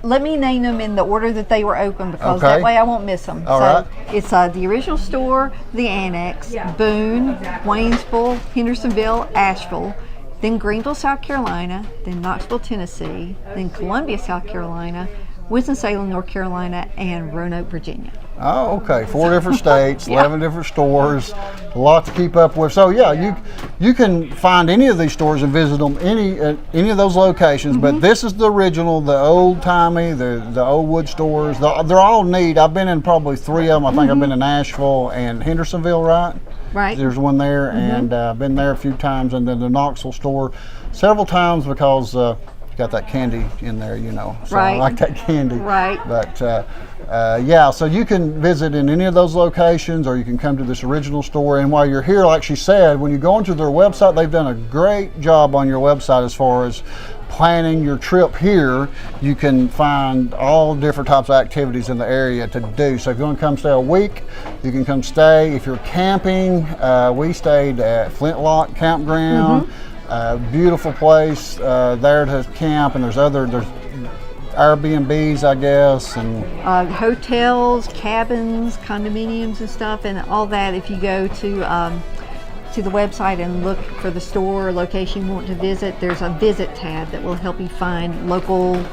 let me name them in the order that they were open, because that way I won't miss them. All so right. It's the original store, the Annex, Boone, Waynesville, Hendersonville, Asheville, then Greenville, South Carolina, then Knoxville, Tennessee, then Columbia, South Carolina, Winston-Salem, North Carolina, and Roanoke, Virginia. Oh, okay. 4 different states, 11 different stores, a lot to keep up with. So yeah, you can find any of these stores and visit them any of those locations. But this is the original, the old timey, the old wood stores. They're all neat. I've been in probably 3 of them. I think I've been in Nashville and Hendersonville, right? Right. There's one there, and been there a few times, and then the Knoxville store several times because got that candy in there, you know. So I like that candy. Right. But yeah, so you can visit in any of those locations, or you can come to this original store. And while you're here, like she said, when you go onto their website, they've done a great job on your website as far as planning your trip here. You can find all different types of activities in the area to do. So if you want to come stay a week, you can come stay. If you're camping, we stayed at Flintlock Campground. Beautiful place there to camp, and there's Airbnbs, I guess, and hotels, cabins, condominiums, and stuff, and all that. If you go to the website and look for the store or location you want to visit, there's a visit tab that will help you find local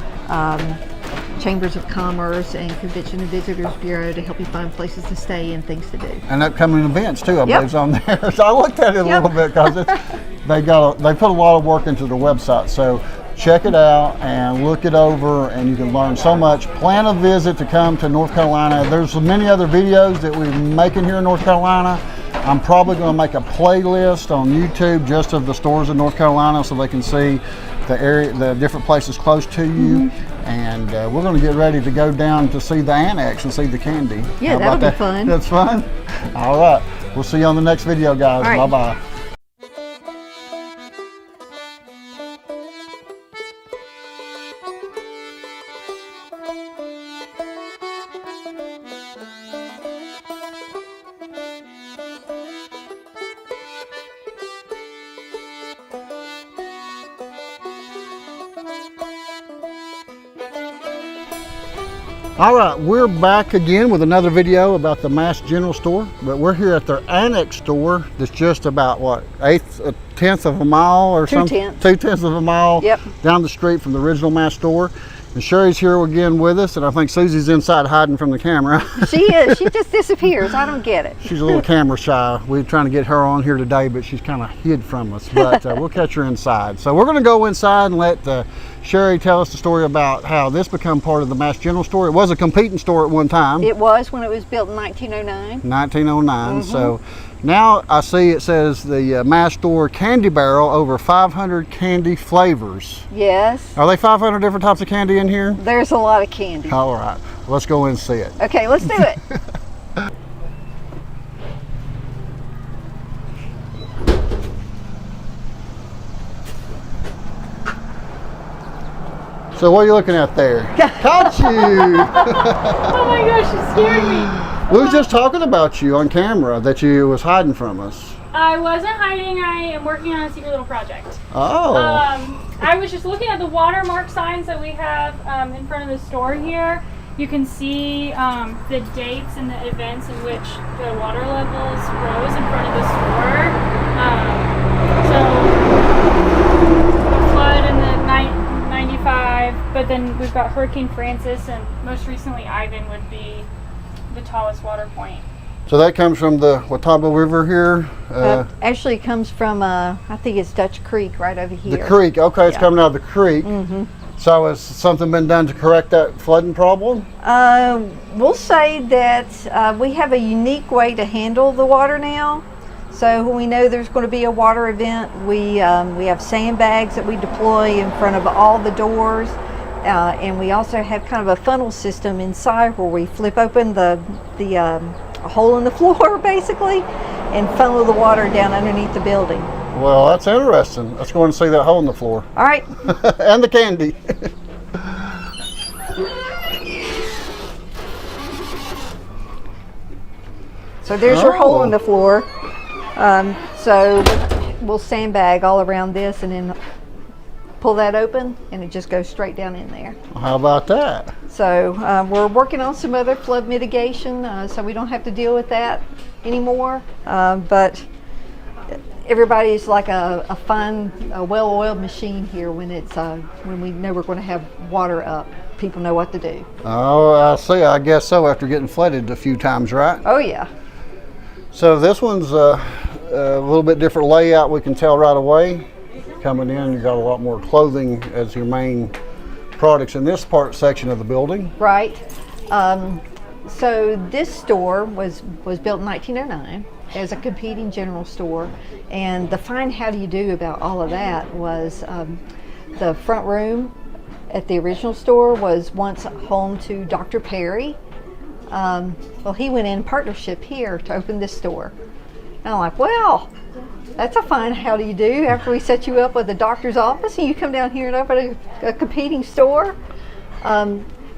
chambers of commerce and Convention and Visitors Bureau to help you find places to stay and things to do. And upcoming events too, I believe, is on there. So I looked at it a little bit because they put a lot of work into their website. So check it out and look it over, and you can learn so much. Plan a visit to come to North Carolina. There's many other videos that we're making here in North Carolina. I'm probably going to make a playlist on YouTube just of the stores in North Carolina so they can see the area, the different places close to you. And we're going to get ready to go down to see the Annex and see the candy. Yeah, that'll be fun. That's fun. All right. We'll see you on the next video, guys. All right. Bye-bye. All right, we're back again with another video about the Mass General store, but we're here at their Annex store that's just about, what, a tenth of a mile or something? 2/10 of a mile down the street from the original Mass store. And Sherry's here again with us, and I think Susie's inside hiding from the camera. She is. She just disappears. I don't get it. She's a little camera shy. We're trying to get her on here today, but she's kind of hid from us. But we'll catch her inside. So we're going to go inside and let Sherry tell us the story about how this became part of the Mass General store. It was a competing store at one time. It was when it was built in 1909. 1909. So now I see it says the Mass store candy barrel, over 500 candy flavors. Yes. Are they 500 different types of candy in here? There's a lot of candy. All right. Let's go in and see it. Okay, let's do it. So what are you looking at there? Caught you! Oh my gosh, you scared me. We was just talking about you on camera, that you was hiding from us. I wasn't hiding. I am working on a secret little project. Oh. I was just looking at the watermark signs that we have in front of the store here. You can see the dates and the events in which the water levels rose in front of the store. So the flood in the 95, but then we've got Hurricane Francis, and most recently Ivan would be the tallest water point. So that comes from the Watauga River here? Actually, it comes from, I think it's Dutch Creek right over here. The creek, okay, it's coming out of the creek. So has something been done to correct that flooding problem? We'll say that we have a unique way to handle the water now. So when we know there's going to be a water event, we have sandbags that we deploy in front of all the doors, and we also have kind of a funnel system inside where we flip open the hole in the floor basically, and funnel the water down underneath the building. Well, that's interesting. Let's go and see that hole in the floor. All right. And the candy. So there's your hole in the floor. So we'll sandbag all around this and then pull that open, and it just goes straight down in there. How about that? So we're working on some other flood mitigation, so we don't have to deal with that anymore. But everybody's like a fine, well-oiled machine here when it's when we know we're going to have water up. People know what to do. Oh, I see. I guess so. After getting flooded a few times, right? Oh yeah. So this one's a little bit different layout. We can tell right away. Coming in, you got a lot more clothing as your main products in this section of the building. Right. So this store was built in 1909 as a competing general store, and the fine how do you do about all of that was the front room at the original store was once home to Dr. Perry. Well, he went in partnership here to open this store. And I'm like, well, that's a fine how do you do after we set you up with a doctor's office and you come down here and open a competing store.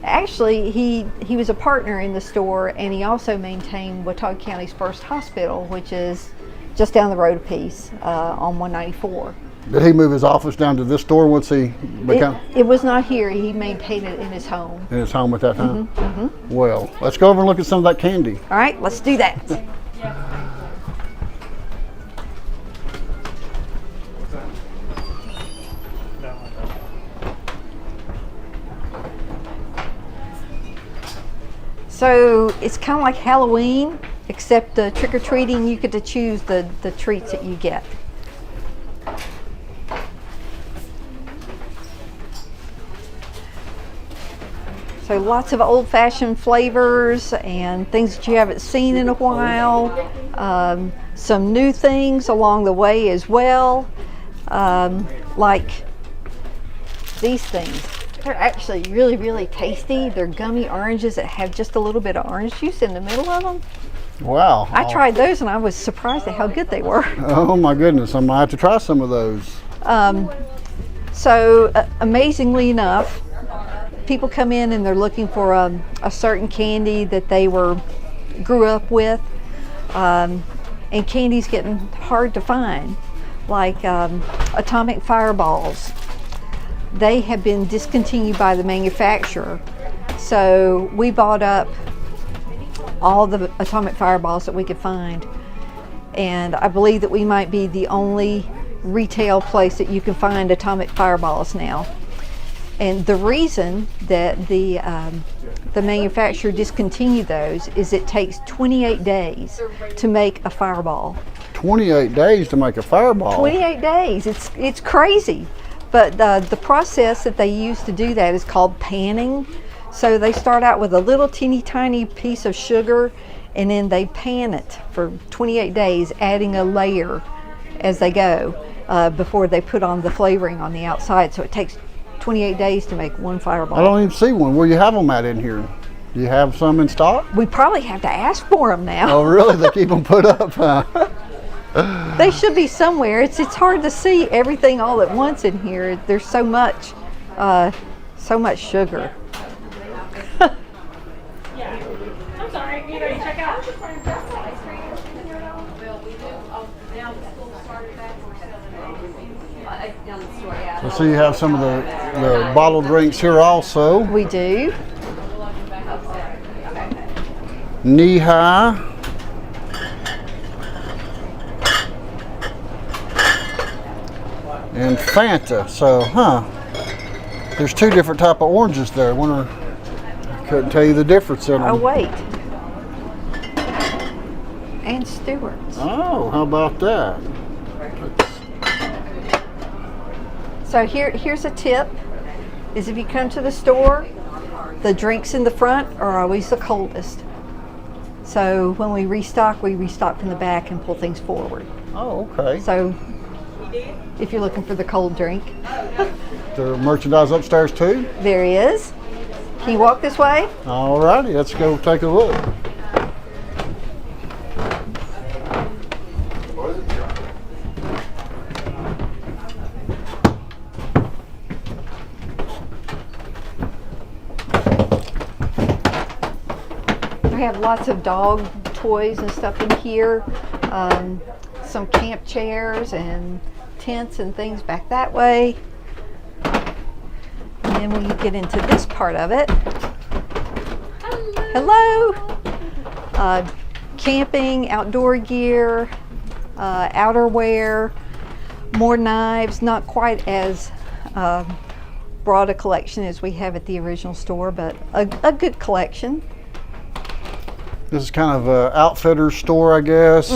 Actually, he was a partner in the store, and he also maintained Watauga County's first hospital, which is just down the road a piece on 194. Did he move his office down to this store once he became? It was not here. He maintained it in his home. In his home at that time? Well, let's go over and look at some of that candy. All right, let's do that. So it's kind of like Halloween, except the trick-or-treating, you get to choose the treats that you get. So lots of old-fashioned flavors and things that you haven't seen in a while. Some new things along the way as well, like these things. They're actually really, really tasty. They're gummy oranges that have just a little bit of orange juice in the middle of them. Wow. I tried those and I was surprised at how good they were. Oh my goodness, I'm gonna have to try some of those. Amazingly enough, people come in and they're looking for a certain candy that they grew up with, and candy's getting hard to find, like atomic fireballs. They have been discontinued by the manufacturer, so we bought up all the atomic fireballs that we could find, and I believe that we might be the only retail place that you can find atomic fireballs now. And the reason that the manufacturer discontinued those is it takes 28 days to make a fireball. 28 days to make a fireball? 28 days, it's crazy. But the process that they use to do that is called panning. So they start out with a little teeny tiny piece of sugar, and then they pan it for 28 days, adding a layer as they go before they put on the flavoring on the outside. So it takes 28 days to make one fireball. I don't even see one. Where you have them at in here? Do you have some in stock? We probably have to ask for them now. Oh really? They keep them put up, huh? They should be somewhere. It's hard to see everything all at once in here. There's so much sugar. I'm sorry, you ready to check out? I see you have some of the bottled drinks here also. We do. Knee High. And Fanta. So, there's two different type of oranges there. I couldn't tell you the difference in them. Oh wait. And Stewart's. Oh, how about that? So here's a tip, is if you come to the store, the drinks in the front are always the coldest. So when we restock in the back and pull things forward. Oh, okay. So if you're looking for the cold drink, There are merchandise upstairs too? there he is. Can you walk this way? All righty, let's go take a look. We have lots of dog toys and stuff in here. Some camp chairs and tents and things back that way. And then when you get into this part of it, hello. Camping, outdoor gear, outerwear, more knives, not quite as broad a collection as we have at the original store, but a good collection. This is kind of an outfitter's store, I guess.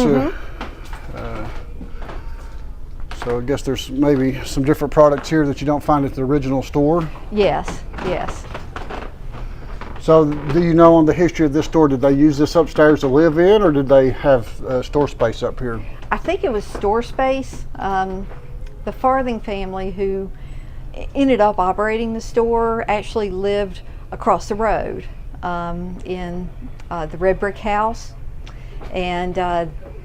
So I guess there's maybe some different products here that you don't find at the original store. Yes, yes. So do you know on the history of this store, did they use this upstairs to live in, or did they have store space up here? I think it was store space. The Farthing family, who ended up operating the store, actually lived across the road in the red brick house, and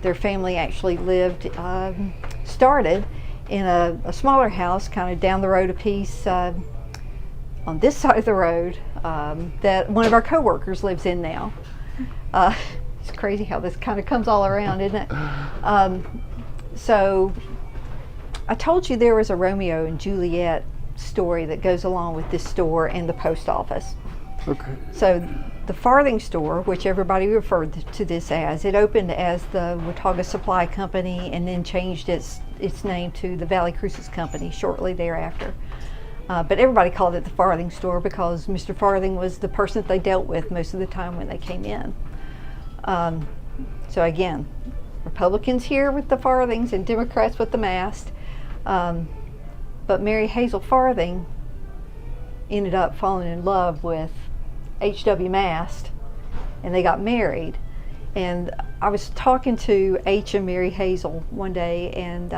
their family actually started in a smaller house kind of down the road a piece on this side of the road that one of our co-workers lives in now. It's crazy how this kind of comes all around, isn't it? So I told you there was a Romeo and Juliet story that goes along with this store and the post office. Okay. So the Farthing store, which everybody referred to this as, it opened as the Watauga Supply Company and then changed its name to the Valley Cruces Company shortly thereafter. But everybody called it the Farthing store because Mr. Farthing was the person that they dealt with most of the time when they came in. So again, Republicans here with the Farthings and Democrats with the mast. But Mary Hazel Farthing ended up falling in love with H.W. Mast, and they got married. And I was talking to H and Mary Hazel one day, and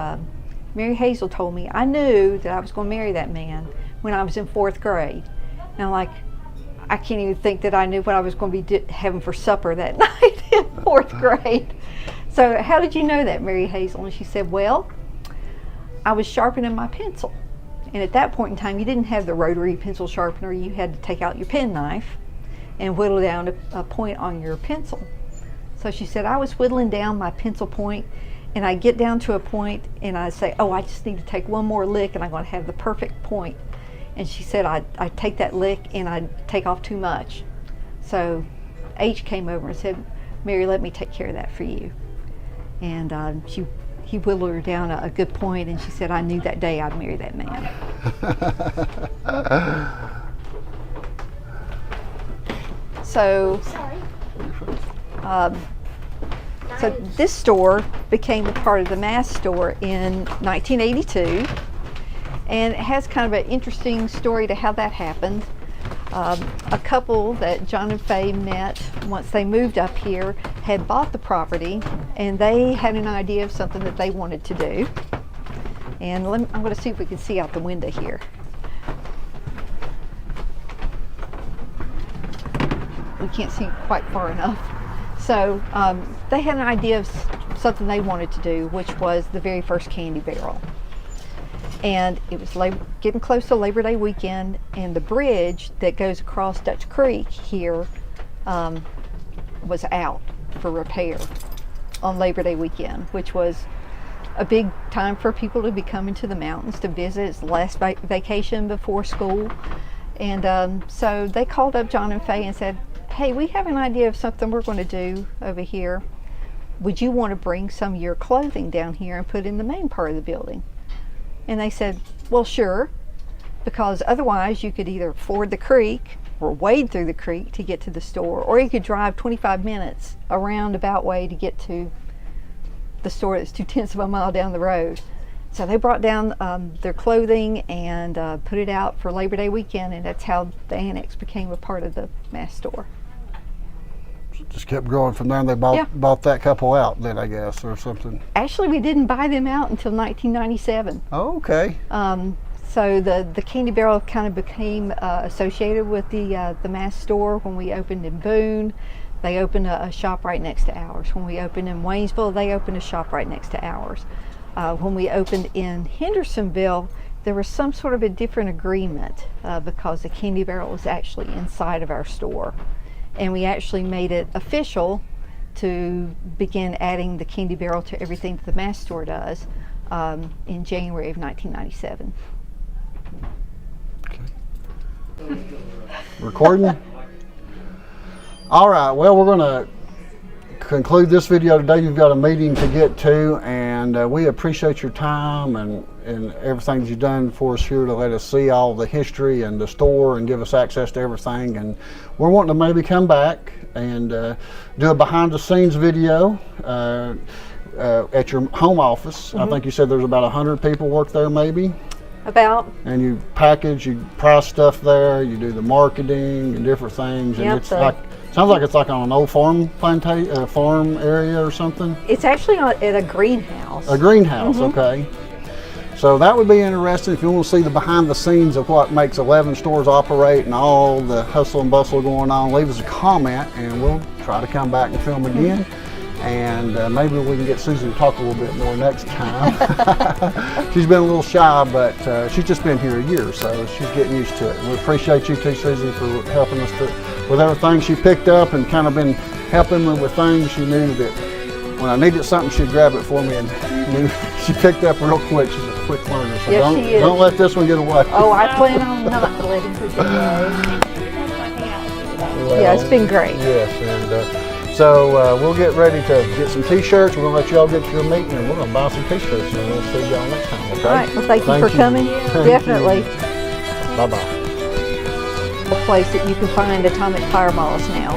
Mary Hazel told me, I knew that I was going to marry that man when I was in 4th grade. And I'm like, I can't even think that I knew what I was going to be having for supper that night in 4th grade. So how did you know that, Mary Hazel? And she said, well, I was sharpening my pencil. And at that point in time, you didn't have the rotary pencil sharpener. You had to take out your penknife and whittle down a point on your pencil. So she said, I was whittling down my pencil point, and I get down to a point and I say, oh, I just need to take one more lick and I'm going to have the perfect point. And she said, I take that lick and I take off too much. So H came over and said, Mary, let me take care of that for you. And he whittled her down a good point, and she said, I knew that day I'd marry that man. So this store became a part of the Mast store in 1982, and it has kind of an interesting story to how that happened. A couple that John and Faye met once they moved up here had bought the property, and they had an idea of something that they wanted to do. And I'm going to see if we can see out the window here. We can't see quite far enough. So they had an idea of something they wanted to do, which was the very first candy barrel. And it was getting close to Labor Day weekend, and the bridge that goes across Dutch Creek here was out for repair on Labor Day weekend, which was a big time for people to be coming to the mountains to visit. It's the last vacation before school. And so they called up John and Faye and said, hey, we have an idea of something we're going to do over here. Would you want to bring some of your clothing down here and put in the main part of the building? And they said, well, sure, because otherwise you could either ford the creek or wade through the creek to get to the store, or you could drive 25 minutes a roundabout way to get to the store that's 2/10 of a mile down the road. So they brought down their clothing and put it out for Labor Day weekend, and that's how the annex became a part of the Mast store. just kept growing from there, and they bought that couple out then, I guess, or something. Actually, we didn't buy them out until 1997. Oh, okay. So the Candy Barrel kind of became associated with the Mass store when we opened in Boone. They opened a shop right next to ours. When we opened in Waynesville, they opened a shop right next to ours. When we opened in Hendersonville, there was some sort of a different agreement because the Candy Barrel was actually inside of our store. And we actually made it official to begin adding the Candy Barrel to everything that the Mass store does in January of 1997. Recording? All right, well, we're going to conclude this video today. You've got a meeting to get to, and we appreciate your time and everything that you've done for us here to let us see all the history and the store and give us access to everything. And we're wanting to maybe come back and do a behind the scenes video at your home office. I think you said there's about 100 people work there maybe. About. And you package, you price stuff there, you do the marketing and different things. And Yep, it's like, sounds like it's like on an old farm farm area or something. It's actually at a greenhouse. A greenhouse, okay. So that would be interesting if you want to see the behind the scenes of what makes 11 stores operate and all the hustle and bustle going on. Leave us a comment and we'll try to come back and film again. And maybe we can get Susan to talk a little bit more next time. She's been a little shy, but she's just been here a year, so she's getting used to it. We appreciate you too, Susan, for helping us with everything she picked up and kind of been helping me with things. She knew that when I needed something, she'd grab it for me, and she picked up real quick. She's a quick learner, so Yes, she is. don't let this one get away. Oh, I plan on not letting her get away. Yeah, it's been great. Yes, and so we'll get ready to get some t-shirts. We're going to let y'all get to your meeting, and we're going to buy some t-shirts, and we'll see y'all next time, okay? All right, well, thank you for coming. Definitely. Bye-bye. A place that you can find atomic fireballs now.